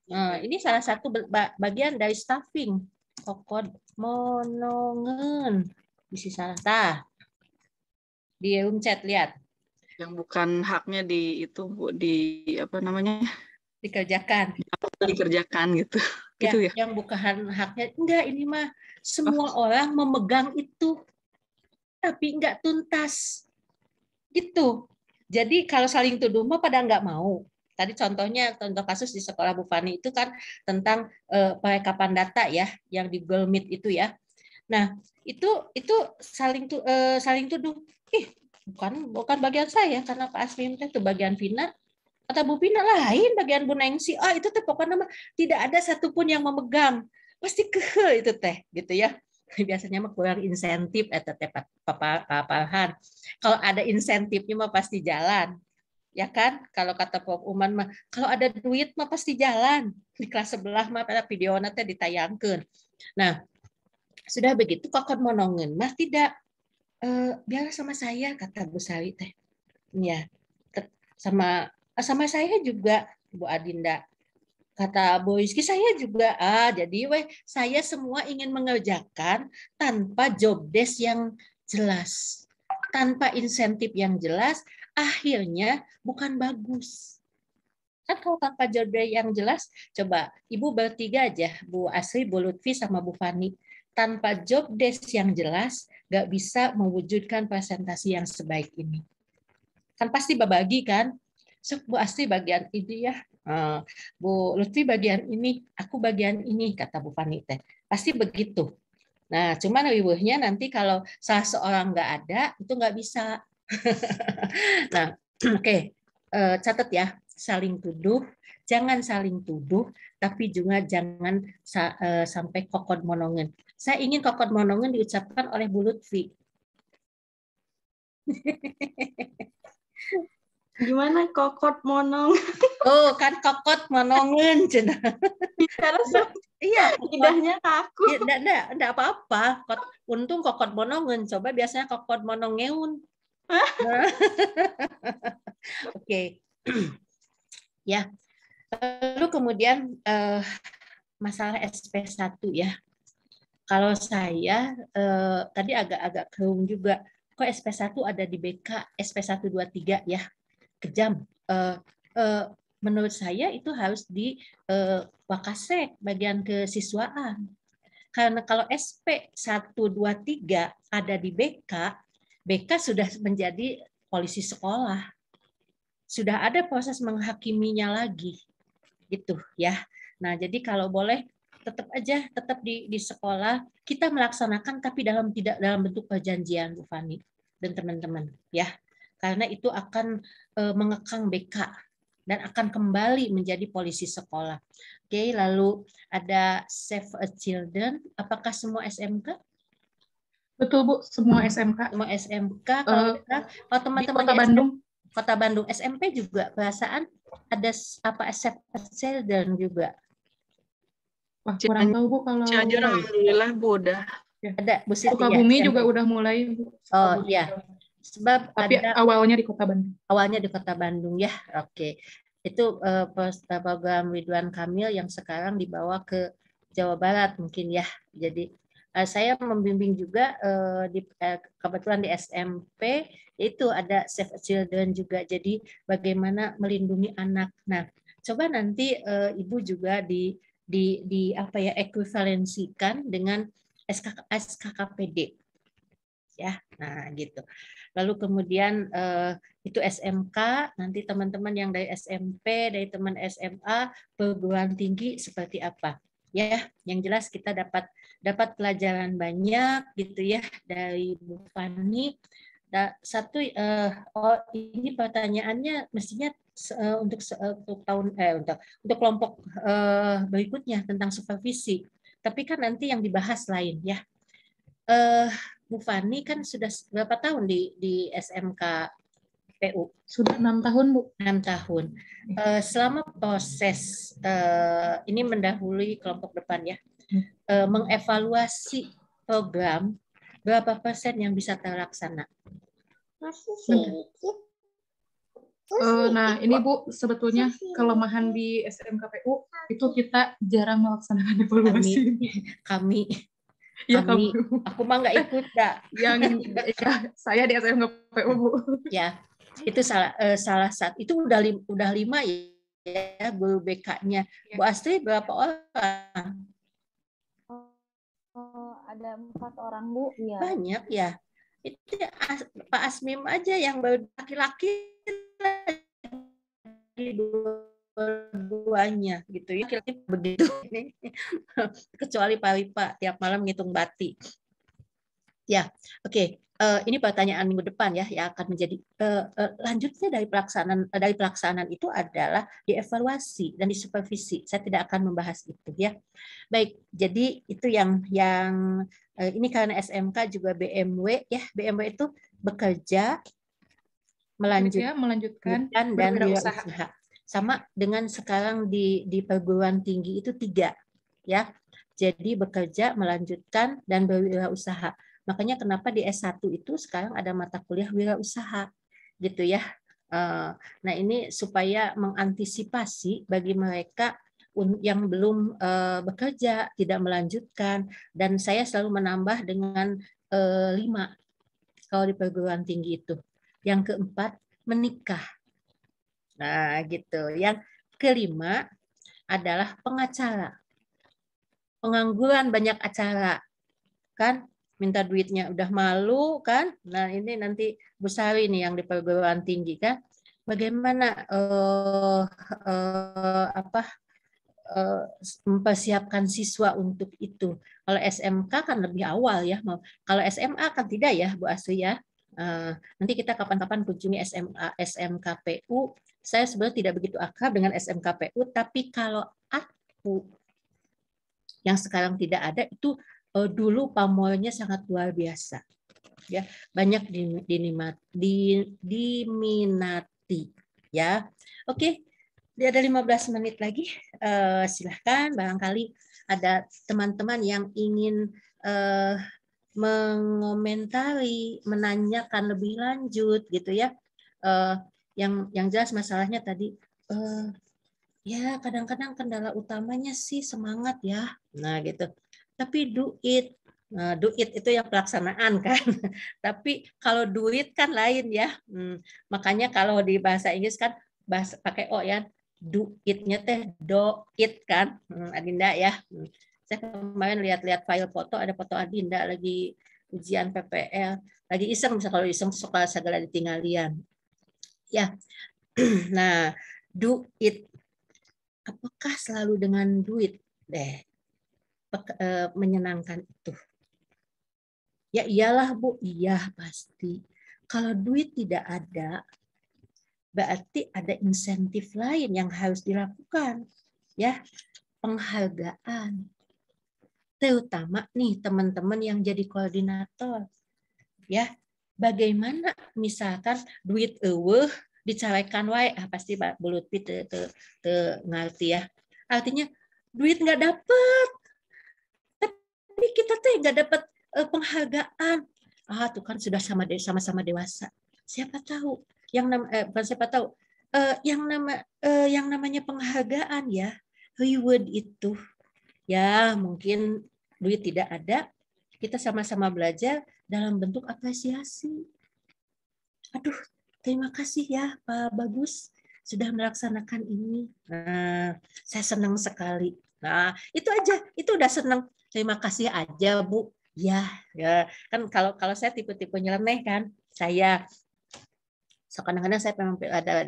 Nah, ini salah satu bagian dari staffing. Kokod monongen. Bisa salah. Tah. Di unchat lihat. Yang bukan haknya di itu Bu, di apa namanya? Dikerjakan. Dikerjakan gitu. Ya, gitu ya. yang bukan haknya. Enggak, ini mah semua orang memegang itu. Tapi enggak tuntas. Gitu. Jadi kalau saling tuduh mah pada enggak mau. Tadi contoh kasus di sekolah Bu Fani itu kan tentang perekapan data ya, yang di Google Meet itu ya. Nah, itu saling tuduh. Ih, bukan bagian saya karena Pak Asmim itu bagian Vina. Kata Bu Pina lain bagian Bu Nengsi. Itu teh pokoknya mah tidak ada satupun yang memegang. Pasti itu teh gitu ya. Biasanya mah kurang insentif teh papahan. Kalau ada insentifnya mah pasti jalan. Ya kan? Kalau kata Prof Uman mah kalau ada duit mah pasti jalan. Di kelas sebelah mah pada video nanti ditayangkan. Nah, sudah begitu kokod monongen mah tidak biar sama saya kata Bu Sawi teh. Ya. Sama saya juga Bu Adinda. Kata Bu Rizky saya juga jadi saya semua ingin mengerjakan tanpa job desk yang jelas. Tanpa insentif yang jelas, akhirnya bukan bagus. Kan kalau tanpa job desk yang jelas, coba Ibu bertiga aja, Bu Asri, Bu Lutfi, sama Bu Fani. Tanpa job desk yang jelas, nggak bisa mewujudkan presentasi yang sebaik ini. Kan pasti berbagi kan? So, Bu Asri bagian ini ya, Bu Lutfi bagian ini, aku bagian ini, kata Bu Fani teh. Pasti begitu. Nah, cuman ribuhnya nanti kalau salah seorang nggak ada, itu nggak bisa. Nah, oke. Catat ya, saling tuduh, jangan saling tuduh, tapi juga jangan sampai kokod monongen. Saya ingin kokod monongen diucapkan oleh Bu Lutfi. Gimana kokot monong? Oh, kan kokot monongen cenah. Bicara Iya, lidahnya kaku. Ya, enggak apa-apa. Untung kokot monongen. Coba biasanya kokot monongeun. Oke. Ya. Lalu kemudian masalah SP1 ya. Kalau saya tadi agak-agak keung juga. Kok SP1 ada di BK, SP123 ya. Kejam. Menurut saya itu harus di Wakasek bagian kesiswaan. Karena kalau SP 123 ada di BK, BK sudah menjadi polisi sekolah. Sudah ada proses menghakiminya lagi. Gitu ya. Nah, jadi kalau boleh tetap di sekolah kita melaksanakan tapi tidak dalam bentuk perjanjian Bu Fani dan teman-teman ya. Karena itu akan mengekang BK dan akan kembali menjadi polisi sekolah. Oke, lalu ada Save a Children. Apakah semua SMK? Betul Bu, semua SMK. Semua SMK. Kalau teman-teman di Kota Bandung. Kota Bandung SMP juga perasaan ada apa Save a Children juga. Wah, kurang tahu Bu kalau. Cianjur alhamdulillah Bu udah. Ada Bu Siti Sukabumi ya, juga udah mulai Bu. Oh iya. Sebab tapi ada awalnya di Kota Bandung. Awalnya di Kota Bandung ya. Oke. Itu program Ridwan Kamil yang sekarang dibawa ke Jawa Barat mungkin ya. Jadi saya membimbing juga kebetulan di SMP itu ada Save Children juga. Jadi bagaimana melindungi anak. Nah, coba nanti Ibu juga di apa ya ekuivalensikan dengan SKKPD. ya. Nah, gitu. Lalu kemudian itu SMK, nanti teman-teman yang dari SMP, dari teman SMA, perguruan tinggi seperti apa. Ya, yang jelas kita dapat pelajaran banyak gitu ya dari Bu Fani. Satu ini pertanyaannya mestinya untuk tahun untuk kelompok berikutnya tentang supervisi. Tapi kan nanti yang dibahas lain ya. Bu Fani kan sudah berapa tahun di SMK PU? Sudah 6 tahun, Bu. 6 tahun. Selama proses ini mendahului kelompok depan ya, mengevaluasi program, berapa persen yang bisa terlaksana? Nah, ini Bu, sebetulnya kelemahan di SMKPU itu kita jarang melaksanakan evaluasi. Kami Ya, kamu. Aku mah nggak ikut, Kak. Yang ya, saya di SMKPU, Bu. Ya, itu salah satu. Itu udah 5 ya guru BK-nya. Ya. Bu Astri berapa orang? Ada 4 orang, Bu. Ya. Banyak ya. Itu Pak Asmim aja yang baru laki-laki dua-duanya gitu ya, kira-kira begitu. Kecuali Pak Wipa tiap malam ngitung bati. Ya, oke. Ini pertanyaan minggu depan ya yang akan menjadi lanjutnya dari pelaksanaan itu adalah dievaluasi dan disupervisi. Saya tidak akan membahas itu ya. Baik, jadi itu yang ini karena SMK juga BMW ya. BMW itu bekerja, melanjutkan dan berwirausaha. Sama dengan sekarang di perguruan tinggi itu 3 ya. Jadi bekerja, melanjutkan dan berwirausaha. Makanya kenapa di S1 itu sekarang ada mata kuliah wirausaha gitu ya. Nah, ini supaya mengantisipasi bagi mereka yang belum bekerja, tidak melanjutkan, dan saya selalu menambah dengan 5 kalau di perguruan tinggi itu. Yang keempat, menikah. Nah, gitu. Yang kelima adalah pengacara. Pengangguran banyak acara. Kan minta duitnya udah malu kan. Nah, ini nanti Bu Sari nih yang di perguruan tinggi kan. Bagaimana mempersiapkan siswa untuk itu. Kalau SMK kan lebih awal ya. Kalau SMA kan tidak ya, Bu Asri ya. Nanti kita kapan-kapan kunjungi SMKPU. Saya sebenarnya tidak begitu akrab dengan SMKPU, tapi kalau aku yang sekarang tidak ada itu dulu pamornya sangat luar biasa. Ya, banyak diminati ya. Oke. Ada 15 menit lagi. Silahkan barangkali ada teman-teman yang ingin mengomentari, menanyakan lebih lanjut gitu ya. Yang jelas masalahnya tadi ya kadang-kadang kendala utamanya sih semangat ya. Nah gitu. Tapi do it itu yang pelaksanaan kan. Tapi kalau duit kan lain ya. Makanya kalau di bahasa Inggris kan pakai O ya. Do it-nya teh do it kan. Adinda ya. Saya kemarin lihat-lihat file foto, ada foto Adinda lagi ujian PPL, lagi iseng, misalnya kalau iseng sekolah segala ditinggalian. Ya. Nah, do it. Apakah selalu dengan duit menyenangkan itu? Ya iyalah Bu, iya pasti. Kalau duit tidak ada, berarti ada insentif lain yang harus dilakukan. Ya, penghargaan. Terutama nih teman-teman yang jadi koordinator. Ya, bagaimana misalkan duit dicarekan wae, pasti Pak Bu Lutfi ngerti ya. Artinya duit nggak dapat, tapi kita teh nggak dapat penghargaan. Tuh kan sudah sama-sama dewasa. Siapa tahu yang yang namanya penghargaan ya, reward itu ya mungkin duit tidak ada, kita sama-sama belajar dalam bentuk apresiasi. Aduh, terima kasih ya Pak Bagus sudah melaksanakan ini. Nah, saya senang sekali. Nah, itu aja, itu udah senang. Terima kasih aja Bu. Ya, ya kan kalau saya tipe-tipe nyeleneh kan, saya so kadang-kadang saya memang ada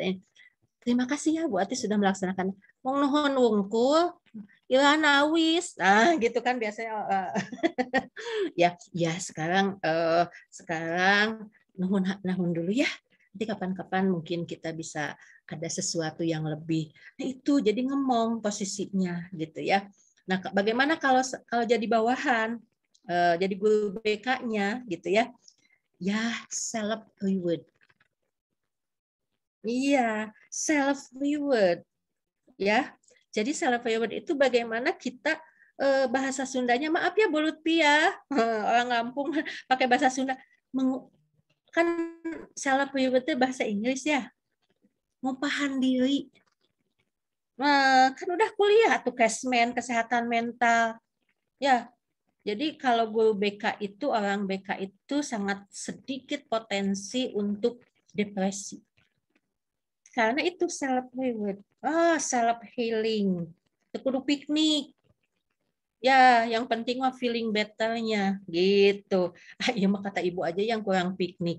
terima kasih ya Bu Ati sudah melaksanakan. Wong nuhun wungkul, Ilhan awis, nah gitu kan biasanya. Ya sekarang nuhun dulu ya. Nanti kapan-kapan mungkin kita bisa ada sesuatu yang lebih. Nah itu jadi ngemong posisinya gitu ya. Nah bagaimana kalau jadi bawahan, jadi guru BK-nya gitu ya? Ya self reward. Iya self reward ya. Jadi self reward itu bagaimana kita bahasa Sundanya, maaf ya Bu Lutfi ya, orang Lampung pakai bahasa Sunda, kan self reward itu bahasa Inggris ya, ngupahan diri. Nah, kan udah kuliah tuh kesehatan mental. Ya, jadi kalau guru BK itu, orang BK itu sangat sedikit potensi untuk depresi. Karena itu self reward, self healing, kudu piknik. Ya, yang penting mah feeling better-nya gitu. Ya mah kata ibu aja yang kurang piknik.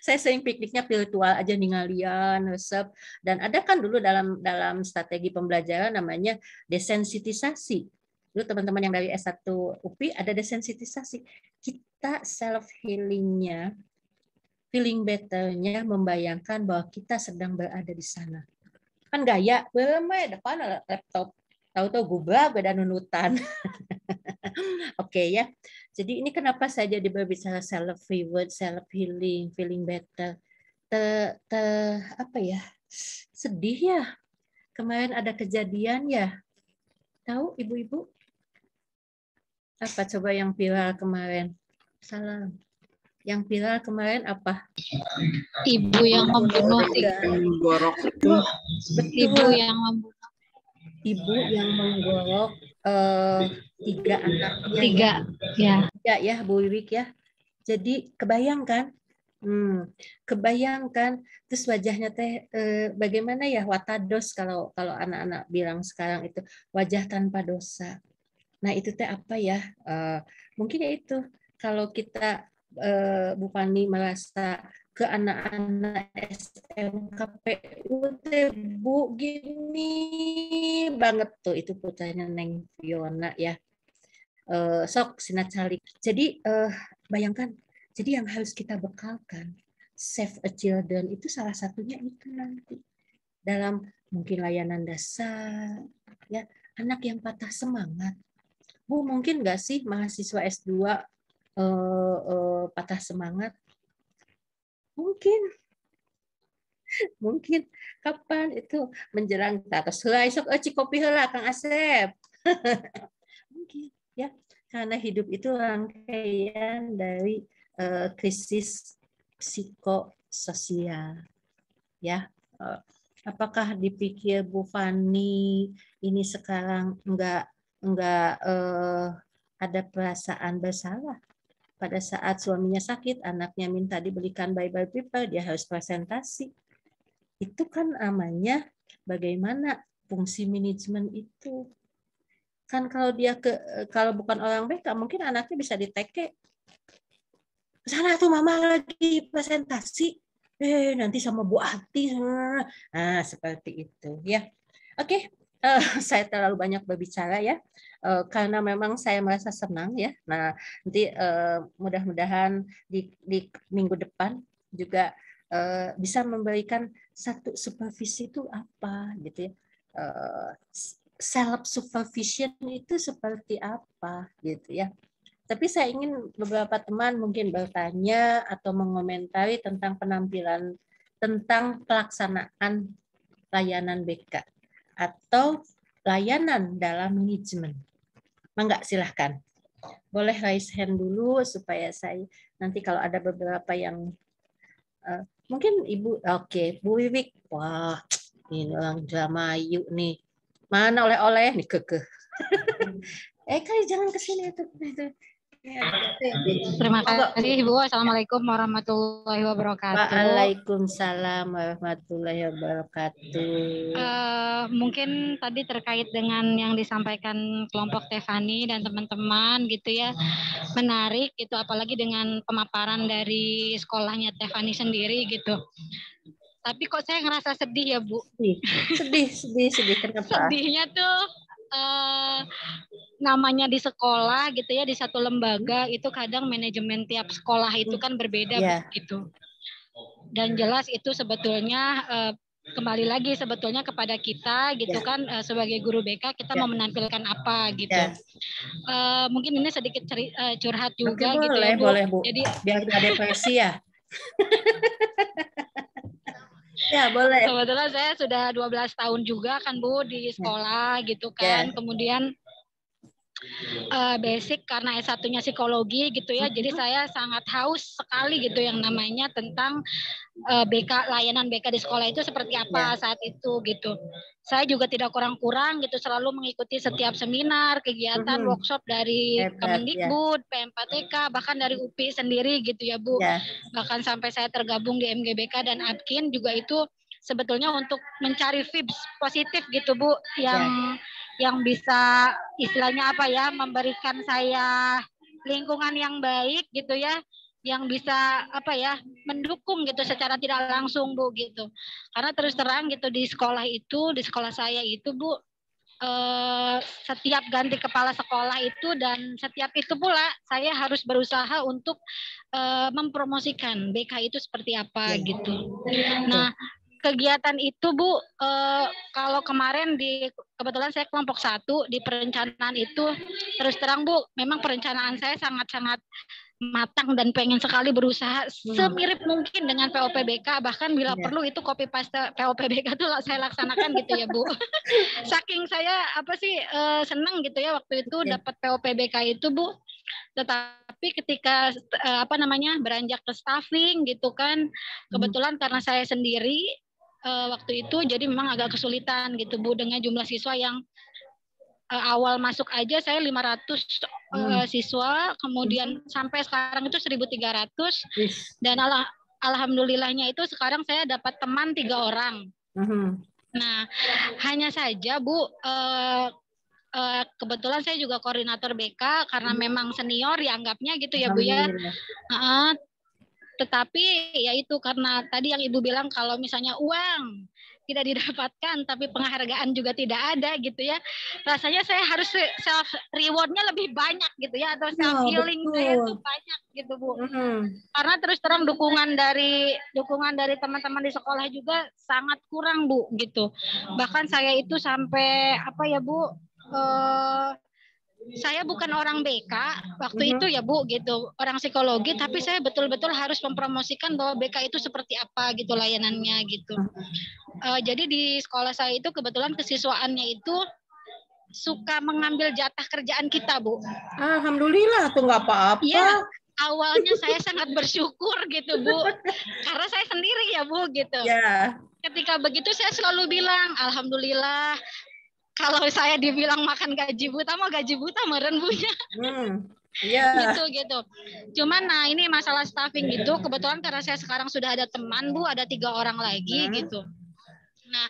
Saya sering pikniknya virtual aja ninggalian, resep. Dan ada kan dulu dalam strategi pembelajaran namanya desensitisasi. Dulu teman-teman yang dari S1 UPI ada desensitisasi. Kita self healingnya, feeling better-nya membayangkan bahwa kita sedang berada di sana. Kan gaya, belum depan laptop. Tahu-tahu gubrak beda nunutan. Oke ya. Jadi ini kenapa saya jadi berbicara self reward, self healing, feeling better. Apa ya? Sedih ya. Kemarin ada kejadian ya. Tahu ibu-ibu? Apa coba yang viral kemarin? Salam. Yang viral kemarin apa? Ibu yang membunuh. Gorok itu. Ibu yang membunuh. Ibu yang menggorok 3 anaknya. 3 ya. Ya Bu Wiwik ya. Jadi kebayangkan, kebayangkan terus wajahnya teh bagaimana ya, watados kalau anak-anak bilang sekarang itu wajah tanpa dosa. Nah itu teh apa ya? Mungkin ya itu kalau kita Bu Fani merasa ke anak-anak SMKPU teh Bu gini banget tuh, itu putranya Neng Fiona ya. Sok Sina Calik. Jadi bayangkan, jadi yang harus kita bekalkan Save a Children itu salah satunya itu nanti dalam mungkin layanan dasar ya, anak yang patah semangat. Bu mungkin nggak sih mahasiswa S2 patah semangat? Mungkin kapan itu menjelang tatos heula esok kopi heula Kang Asep. Mungkin ya, karena hidup itu rangkaian dari krisis psikososial ya. Apakah dipikir Bu Fani ini sekarang enggak ada perasaan bersalah pada saat suaminya sakit, anaknya minta dibelikan Bible paper, dia harus presentasi. Itu kan namanya bagaimana fungsi manajemen itu. Kan kalau dia kalau bukan orang BK, mungkin anaknya bisa diteke. Sana tuh mama lagi presentasi. Nanti sama Bu Ati. Nah, seperti itu ya. Oke, saya terlalu banyak berbicara ya. Karena memang saya merasa senang ya. Nah, nanti mudah-mudahan di minggu depan juga bisa memberikan satu supervisi itu apa gitu ya. Self supervision itu seperti apa gitu ya. Tapi saya ingin beberapa teman mungkin bertanya atau mengomentari tentang penampilan, tentang pelaksanaan layanan BK atau layanan dalam manajemen. Mangga silahkan. Boleh raise hand dulu supaya saya nanti kalau ada beberapa yang mungkin Ibu, oke, Bu Wiwik. Wah, ini orang Dramayu nih. Mana oleh-oleh nih kekeh. Kali jangan ke sini itu. Terima kasih Ibu. Assalamualaikum warahmatullahi wabarakatuh. Waalaikumsalam warahmatullahi wabarakatuh. Mungkin tadi terkait dengan yang disampaikan kelompok Tefani dan teman-teman gitu ya, menarik gitu, apalagi dengan pemaparan dari sekolahnya Tefani sendiri gitu. Tapi kok saya ngerasa sedih ya Bu? Sedih. Kenapa? Sedihnya tuh namanya di sekolah gitu ya, di satu lembaga itu kadang manajemen tiap sekolah itu kan berbeda gitu. Dan jelas itu sebetulnya kembali lagi sebetulnya kepada kita gitu kan, sebagai guru BK kita mau menampilkan apa gitu. Mungkin ini sedikit curhat juga gitu ya Bu. Boleh Bu. Jadi biar nggak depresi ya. Ya boleh. Kebetulan saya sudah 12 tahun juga kan Bu di sekolah gitu kan. Kemudian basic karena S1-nya psikologi gitu ya. Jadi saya sangat haus sekali gitu yang namanya tentang BK, layanan BK di sekolah itu seperti apa saat itu gitu. Saya juga tidak kurang-kurang gitu, selalu mengikuti setiap seminar, kegiatan, workshop dari Kemendikbud, PM4TK, bahkan dari UPI sendiri gitu ya Bu. Bahkan sampai saya tergabung di MGBK dan APKIN juga itu sebetulnya untuk mencari vibes positif gitu Bu, yang bisa istilahnya apa ya, memberikan saya lingkungan yang baik gitu ya, yang bisa apa ya, mendukung gitu secara tidak langsung Bu gitu. Karena terus terang gitu di sekolah saya itu Bu, setiap ganti kepala sekolah itu dan setiap itu pula saya harus berusaha untuk mempromosikan BK itu seperti apa gitu. Nah, kegiatan itu Bu, kalau kemarin kebetulan saya kelompok 1 di perencanaan itu, terus terang Bu, memang perencanaan saya sangat-sangat matang dan pengen sekali berusaha semirip mungkin dengan POPBK, bahkan bila perlu itu copy paste POPBK itu saya laksanakan gitu ya Bu. Saking saya senang gitu ya waktu itu dapat POPBK itu Bu. Tetapi ketika beranjak ke staffing gitu kan, kebetulan karena saya sendiri waktu itu jadi memang agak kesulitan gitu Bu, dengan jumlah siswa yang awal masuk aja saya 500 siswa, kemudian sampai sekarang itu 1.300 dan alhamdulillahnya itu sekarang saya dapat teman 3 orang. Nah, hanya saja Bu, kebetulan saya juga koordinator BK karena memang senior dianggapnya gitu ya Bu ya. Tetapi ya itu karena tadi yang Ibu bilang kalau misalnya uang tidak didapatkan tapi penghargaan juga tidak ada gitu ya. Rasanya saya harus self rewardnya lebih banyak gitu ya, atau self healing saya itu banyak gitu Bu. Karena terus terang dukungan dari teman-teman di sekolah juga sangat kurang Bu gitu. Bahkan saya itu sampai saya bukan orang BK waktu itu ya Bu gitu, orang psikologi, tapi saya betul-betul harus mempromosikan bahwa BK itu seperti apa gitu layanannya gitu. Jadi di sekolah saya itu kebetulan kesiswaannya itu suka mengambil jatah kerjaan kita Bu. Alhamdulillah tuh nggak apa-apa. Iya, awalnya saya sangat bersyukur gitu Bu, karena saya sendiri ya Bu gitu. Ketika begitu saya selalu bilang alhamdulillah. Kalau saya dibilang makan gaji buta meren Bunya. Gitu. Cuman ini masalah staffing gitu. Kebetulan karena saya sekarang sudah ada teman Bu, ada 3 orang lagi gitu. Nah,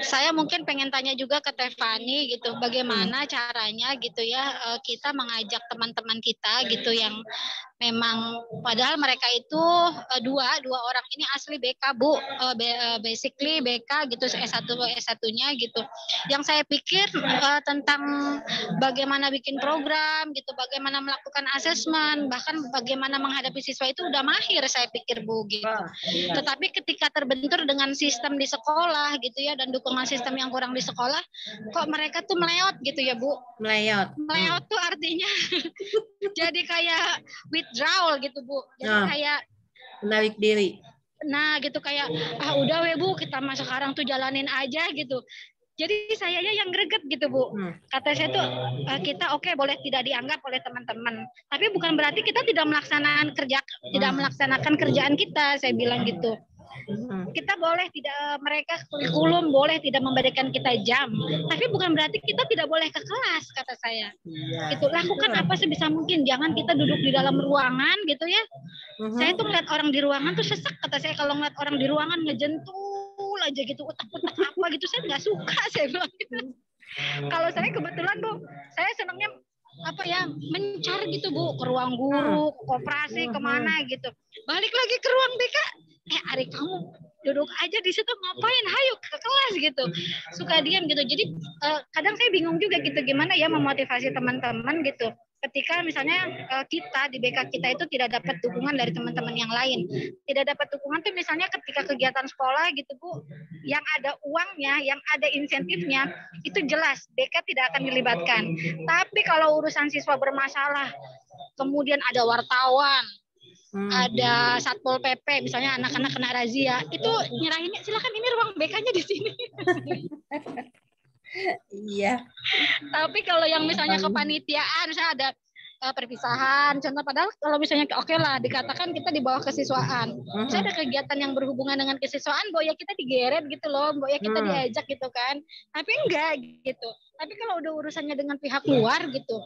saya mungkin pengen tanya juga ke Tefani gitu, bagaimana caranya gitu ya kita mengajak teman-teman kita gitu yang memang padahal mereka itu dua orang ini asli BK Bu, basically BK gitu, S1-nya gitu. Yang saya pikir tentang bagaimana bikin program gitu, bagaimana melakukan asesmen, bahkan bagaimana menghadapi siswa itu udah mahir saya pikir Bu gitu. Tetapi ketika terbentur dengan sistem di sekolah gitu ya, dan dukungan sistem yang kurang di sekolah, kok mereka tuh meleot gitu ya Bu. Meleot tuh artinya jadi kayak withdrawal gitu Bu. Jadi kayak menarik diri. Nah gitu kayak udah we Bu, kita mah sekarang tuh jalanin aja gitu. Jadi sayanya yang greget gitu Bu. Kata saya tuh kita oke, boleh tidak dianggap oleh teman-teman, tapi bukan berarti kita tidak melaksanakan kerjaan kita, saya bilang gitu. Kita boleh tidak, mereka kurikulum boleh tidak memberikan kita jam, tapi bukan berarti kita tidak boleh ke kelas, kata saya. Itu lakukan apa sebisa mungkin, jangan kita duduk di dalam ruangan gitu ya. Saya tuh ngeliat orang di ruangan tuh sesek, kata saya, kalau ngeliat orang di ruangan ngejentul aja gitu, utak-utak apa gitu, saya nggak suka, saya bilang gitu. Kalau saya kebetulan tuh, saya senangnya apa ya, mencari gitu Bu, ke ruang guru, ke koperasi, kemana gitu. Balik lagi ke ruang BK, Ari kamu duduk aja di situ ngapain, hayu ke kelas gitu. Suka diam gitu. Jadi kadang saya bingung juga gitu, gimana ya memotivasi teman-teman gitu. Ketika misalnya kita di BK kita itu tidak dapat dukungan dari teman-teman yang lain. Tidak dapat dukungan tuh misalnya ketika kegiatan sekolah gitu Bu, yang ada uangnya, yang ada insentifnya, itu jelas BK tidak akan dilibatkan. Tapi kalau urusan siswa bermasalah, kemudian ada wartawan, ada Satpol PP, misalnya anak-anak kena razia, itu nyerahinnya silakan, ini ruang BK-nya di sini. Iya. Tapi kalau yang misalnya kepanitiaan, misalnya ada perpisahan, contoh, padahal kalau misalnya oke lah dikatakan kita di bawah kesiswaan, misalnya ada kegiatan yang berhubungan dengan kesiswaan, Mbok ya kita digeret gitu loh, Mbok ya kita diajak gitu kan, tapi enggak gitu. Tapi kalau udah urusannya dengan pihak luar gitu,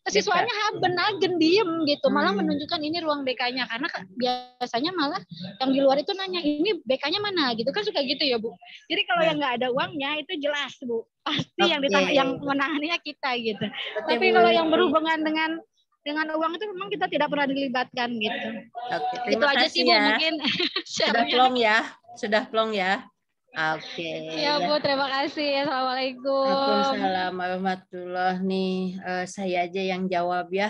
kesiswaannya haben agen diem gitu, malah menunjukkan ini ruang BK-nya, karena biasanya malah yang di luar itu nanya ini BK-nya mana gitu kan, suka gitu ya Bu. Jadi kalau yang nggak ada uangnya itu jelas Bu, pasti yang menanganinya kita gitu. Tapi kalau yang berhubungan dengan uang itu memang kita tidak pernah dilibatkan gitu. Oke, itu terima kasih aja sih Bu, ya. mungkin Sudah plong ya. Oke. Ya Bu, terima kasih. Assalamualaikum. Waalaikumsalam warahmatullahi nih. Saya aja yang jawab ya.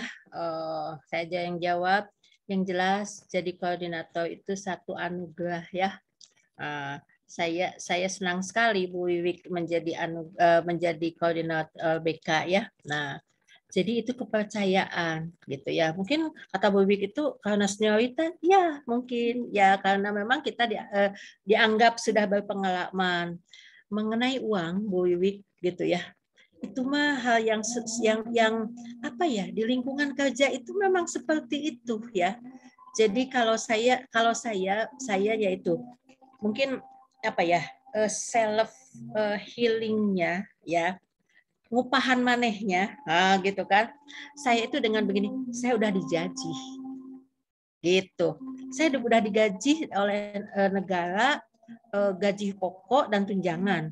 Saya aja yang jawab. Yang jelas jadi koordinator itu satu anugerah ya. Saya senang sekali Bu Wiwik menjadi koordinator BK ya. Nah, jadi itu kepercayaan gitu ya. Mungkin kata Bu Wiwik itu karena senioritas, ya mungkin ya karena memang kita dianggap sudah berpengalaman. Mengenai uang Bu Wiwik gitu ya. Itu mah hal yang apa ya, di lingkungan kerja itu memang seperti itu ya. Jadi kalau saya yaitu mungkin apa ya, self healingnya ya, ngupahan manehnya, gitu kan. Saya itu dengan begini, saya udah digaji, gitu. Saya udah digaji oleh negara, gaji pokok dan tunjangan,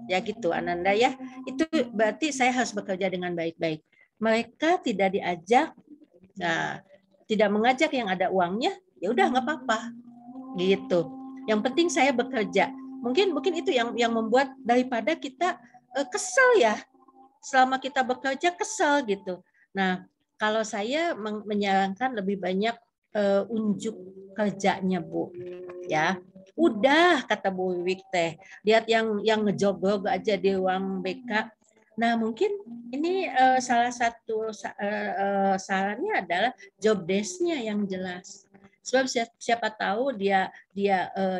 ya gitu Ananda ya. Itu berarti saya harus bekerja dengan baik-baik. Mereka tidak diajak, tidak mengajak yang ada uangnya, ya udah nggak apa-apa, gitu. Yang penting saya bekerja. Mungkin itu yang membuat daripada kita kesel ya. Selama kita bekerja kesel gitu. Nah, kalau saya menyarankan lebih banyak unjuk kerjanya Bu, ya. Udah kata Bu Wiwik teh, lihat yang ngejogrok aja di ruang BK. Nah, mungkin ini salah satu sarannya adalah job desk-nya yang jelas. Sebab siapa tahu dia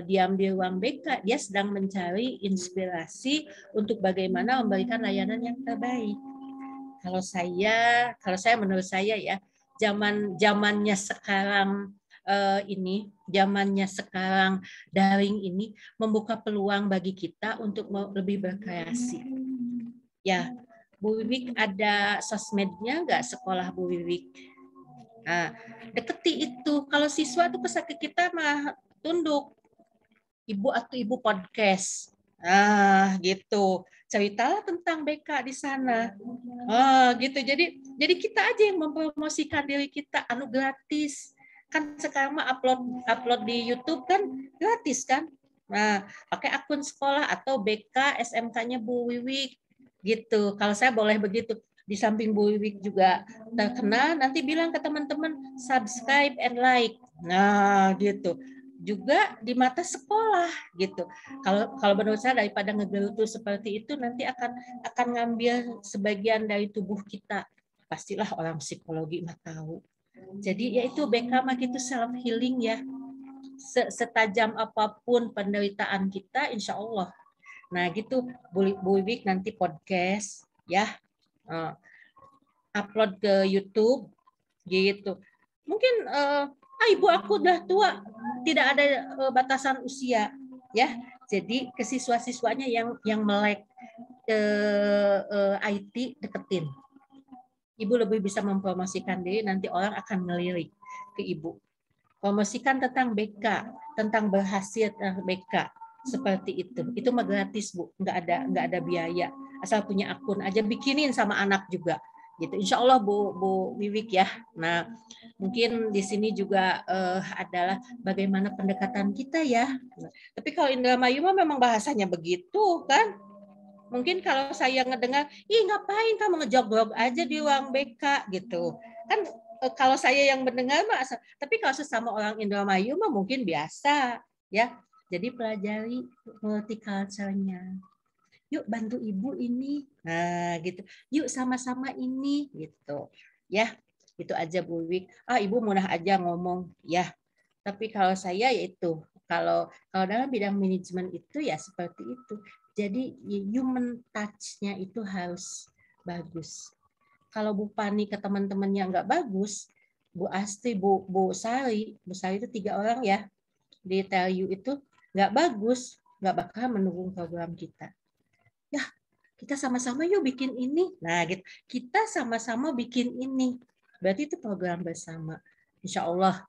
diam di ruang BK, dia sedang mencari inspirasi untuk bagaimana memberikan layanan yang terbaik. Kalau saya menurut saya ya, zamannya sekarang zamannya sekarang daring ini membuka peluang bagi kita untuk lebih berkreasi. Ya, Bu Wiwik ada sosmednya nggak sekolah Bu Wiwik? Nah, deketi itu. Kalau siswa tuh ke kita mah tunduk. Ibu podcast. Gitu. Ceritalah tentang BK di sana. Gitu. Jadi kita aja yang mempromosikan diri kita, gratis. Kan sekarang mah upload di YouTube kan gratis kan? Nah, pakai akun sekolah atau BK SMK-nya Bu Wiwik. Gitu. Kalau saya boleh begitu. Di samping Bu Wiwik juga terkenal, nanti bilang ke teman-teman subscribe and like. Nah, gitu. Juga di mata sekolah gitu. Kalau menurut saya daripada ngegerutu seperti itu nanti akan ngambil sebagian dari tubuh kita. Pastilah orang psikologi mah tahu. Jadi yaitu BK mah gitu self healing ya. Setajam apapun penderitaan kita, insya Allah. Nah gitu Bu Wiwik nanti podcast ya. Upload ke YouTube gitu. Mungkin ibu aku udah tua, tidak ada batasan usia, ya. Jadi ke siswa-siswanya yang melek IT deketin. Ibu lebih bisa mempromosikan diri, nanti orang akan ngelirik ke ibu. Promosikan tentang BK, tentang berhasil BK, seperti itu mah gratis Bu, nggak ada biaya, asal punya akun aja, bikinin sama anak juga, gitu. Insya Allah Bu Wiwik ya. Nah mungkin di sini juga adalah bagaimana pendekatan kita ya. Tapi kalau Indramayu mah memang bahasanya begitu kan. Mungkin kalau saya ngedengar, ih ngapain kamu ngejogrok aja di ruang BK gitu kan. Kalau saya yang mendengar mah, tapi kalau sesama orang Indramayu mah mungkin biasa ya. Jadi pelajari multiculturalnya. Yuk bantu ibu ini, nah gitu. Yuk sama-sama ini gitu. Ya, itu aja Bu Wik. Ibu mudah aja ngomong ya. Tapi kalau saya yaitu kalau dalam bidang manajemen itu ya seperti itu. Jadi human touch-nya itu harus bagus. Kalau Bu Pani ke teman-temannya nggak bagus, Bu Asti, Bu Sari itu 3 orang ya di TLU itu nggak bagus, nggak bakal mendukung program kita. Ya, kita sama-sama yuk bikin ini. Nah, gitu. Kita sama-sama bikin ini. Berarti itu program bersama. Insya Allah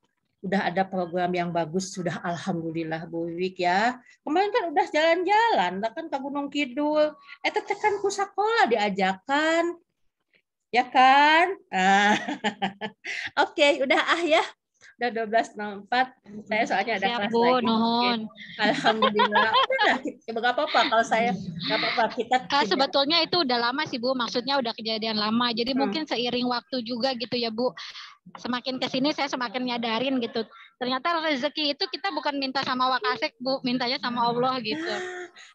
udah ada program yang bagus, sudah alhamdulillah Bu Wik ya. Kemarin kan udah jalan-jalan, kan ke Gunung Kidul. Tekan ku sekolah diajakan. Ya kan? Oke, udah ya. Udah 12.04. Saya soalnya ada kelas lagi. Nuhun. Alhamdulillah. Udah, nggak apa-apa kalau saya nggak apa-apa. Kita sebetulnya itu udah lama sih Bu. Maksudnya udah kejadian lama. Jadi mungkin seiring waktu juga gitu ya Bu. Semakin kesini saya semakin nyadarin gitu. Ternyata rezeki itu kita bukan minta sama Wakasek Bu, mintanya sama Allah gitu.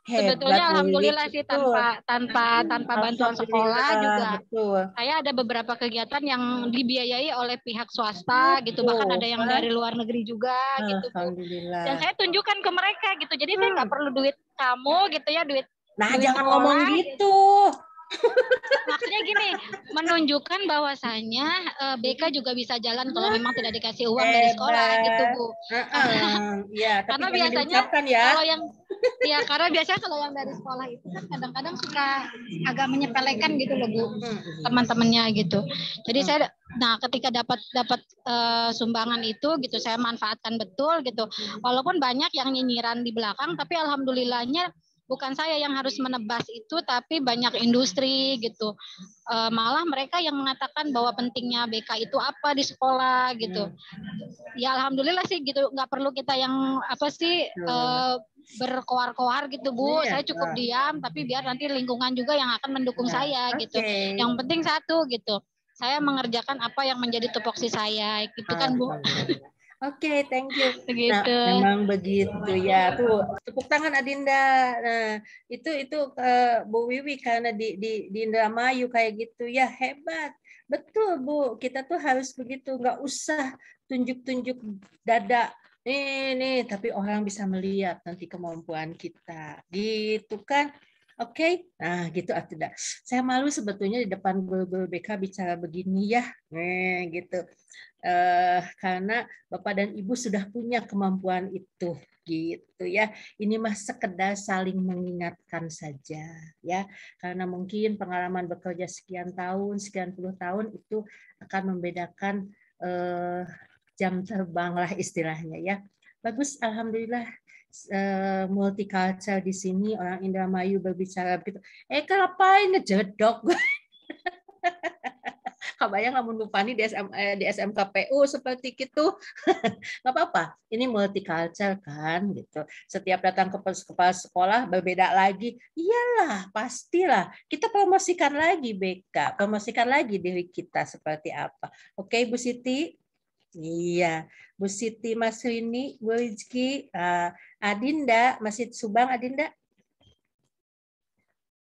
Sebetulnya alhamdulillah sih tanpa bantuan sekolah juga. Betul. Saya ada beberapa kegiatan yang dibiayai oleh pihak swasta gitu, bahkan ada yang dari luar negeri juga gitu Bu. Dan saya tunjukkan ke mereka gitu. Jadi saya nggak perlu duit kamu gitu ya, duit. Nah, jangan ngomong gitu. Maksudnya gini, menunjukkan bahwasanya BK juga bisa jalan kalau memang tidak dikasih uang dari sekolah gitu Bu. Ya, karena biasanya ya. Karena biasanya kalau yang dari sekolah itu kan kadang-kadang suka agak menyepelekan gitu loh Bu, teman-temannya gitu. Jadi saya, ketika dapat sumbangan itu gitu, saya manfaatkan betul gitu. Walaupun banyak yang nyinyiran di belakang, tapi alhamdulillahnya bukan saya yang harus menebas itu, tapi banyak industri gitu. Malah mereka yang mengatakan bahwa pentingnya BK itu apa di sekolah gitu. Ya alhamdulillah sih gitu, nggak perlu kita yang berkoar-koar gitu Bu. Saya cukup diam, tapi biar nanti lingkungan juga yang akan mendukung saya gitu. Yang penting satu gitu, saya mengerjakan apa yang menjadi tupoksi saya gitu kan Bu. Oke, thank you. Begitu. Nah, memang begitu ya. Tuh, tepuk tangan Adinda. Nah, itu Bu Wiwi karena di Indramayu kayak gitu ya, hebat. Betul Bu, kita tuh harus begitu, nggak usah tunjuk-tunjuk dada. Nih, tapi orang bisa melihat nanti kemampuan kita. Gitu kan? Oke, nah gitu tidak. Saya malu sebetulnya di depan guru BK bicara begini ya, gitu. Karena Bapak dan Ibu sudah punya kemampuan itu, gitu ya. Ini mah sekedar saling mengingatkan saja, ya. Karena mungkin pengalaman bekerja sekian puluh tahun itu akan membedakan jam terbang lah istilahnya ya. Bagus, alhamdulillah. Multicultural di sini, orang Indramayu berbicara begitu. Ngapain ngejedok? Kebayang namun Lupani di SMKPU seperti itu. Nggak apa-apa, ini multicultural kan gitu. Setiap datang ke kepala sekolah berbeda lagi. Iyalah, pastilah. Kita promosikan lagi BK, promosikan lagi diri kita seperti apa. Oke, Bu Siti? Iya, Bu Siti, Mas Rini, Bu Rizky, Adinda, masih Subang Adinda?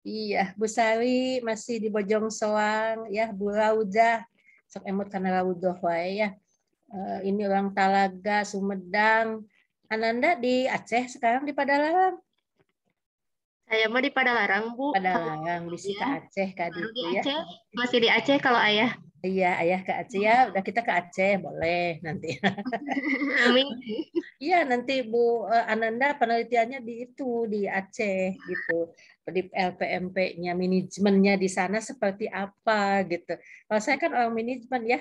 Iya, Bu Sari masih di Bojong Soang, ya, Bu Raudah, sok emot karena Raudah wae ya. Ini orang Talaga, Sumedang. Ananda di Aceh, sekarang di Padalarang. Saya mau di Padalarang, Bu. Padalarang, bisa ke Aceh, Kak Baru di ya. Aceh, masih di Aceh kalau ayah. Iya, ayah ke Aceh ya. Udah kita ke Aceh, boleh nanti. Amin. Iya, nanti Bu Ananda penelitiannya di Aceh gitu. Di LPMP-nya, manajemennya di sana seperti apa gitu. Kalau saya kan orang manajemen ya,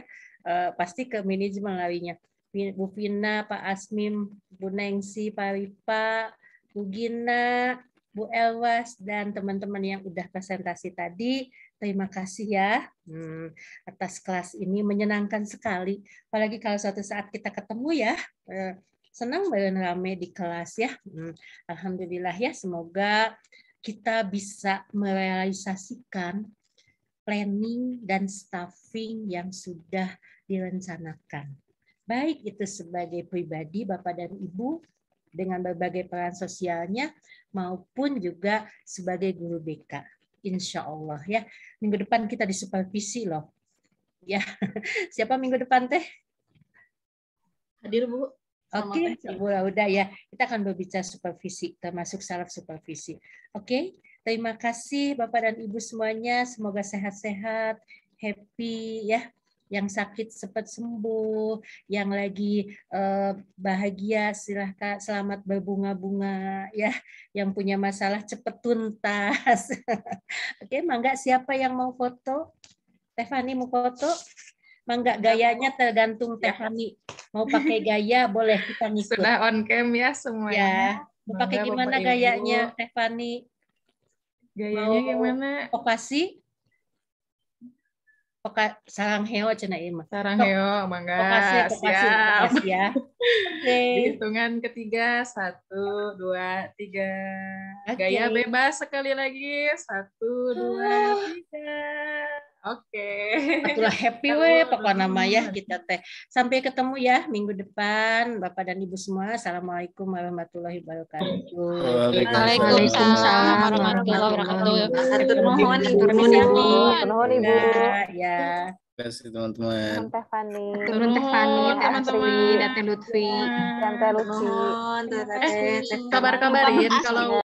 pasti ke manajemen larinya. Bu Vina, Pak Asmim, Bu Nengsi, Pak Ripa, Bu Gina, Bu Elwas, dan teman-teman yang udah presentasi tadi. Terima kasih ya atas kelas ini, menyenangkan sekali. Apalagi kalau suatu saat kita ketemu ya, senang rame di kelas ya. Alhamdulillah ya, semoga kita bisa merealisasikan planning dan staffing yang sudah direncanakan. Baik itu sebagai pribadi Bapak dan Ibu dengan berbagai peran sosialnya maupun juga sebagai guru BK. Insya Allah ya. Minggu depan kita disupervisi loh. Ya, siapa minggu depan teh? Hadir Bu. Oke, udah ya. Kita akan berbicara supervisi, termasuk salaf supervisi. Oke, terima kasih Bapak dan Ibu semuanya. Semoga sehat-sehat, happy ya. Yang sakit cepat sembuh, yang lagi bahagia silahkan selamat berbunga-bunga ya, yang punya masalah cepat tuntas. Oke, mangga siapa yang mau foto? Tefani mau foto? Mangga, gayanya tergantung Tefani. Mau pakai gaya boleh kita ngikut. Sudah on cam ya semuanya. Ya, mau pakai gimana gayanya Tefani? Gayanya gimana? Vokasi? Sarang heo cenah ieu mah. Sarang heo, mangga. Siap. Ya. Oke. Di hitungan ketiga, 1, 2, 3. Gaya bebas sekali lagi. 1, 2, 3. Oke. Itulah happy we pokoknya nama ya kita teh. Sampai ketemu ya minggu depan Bapak dan Ibu semua. Assalamualaikum warahmatullahi wabarakatuh. Waalaikumsalam warahmatullahi wabarakatuh. Nuhun Ibu. Ya. Terima kasih teman-teman. Teh Fani. Turun Teh Fani, teman-teman. Dan Teh Lutfi. Kabar-kabarin kalau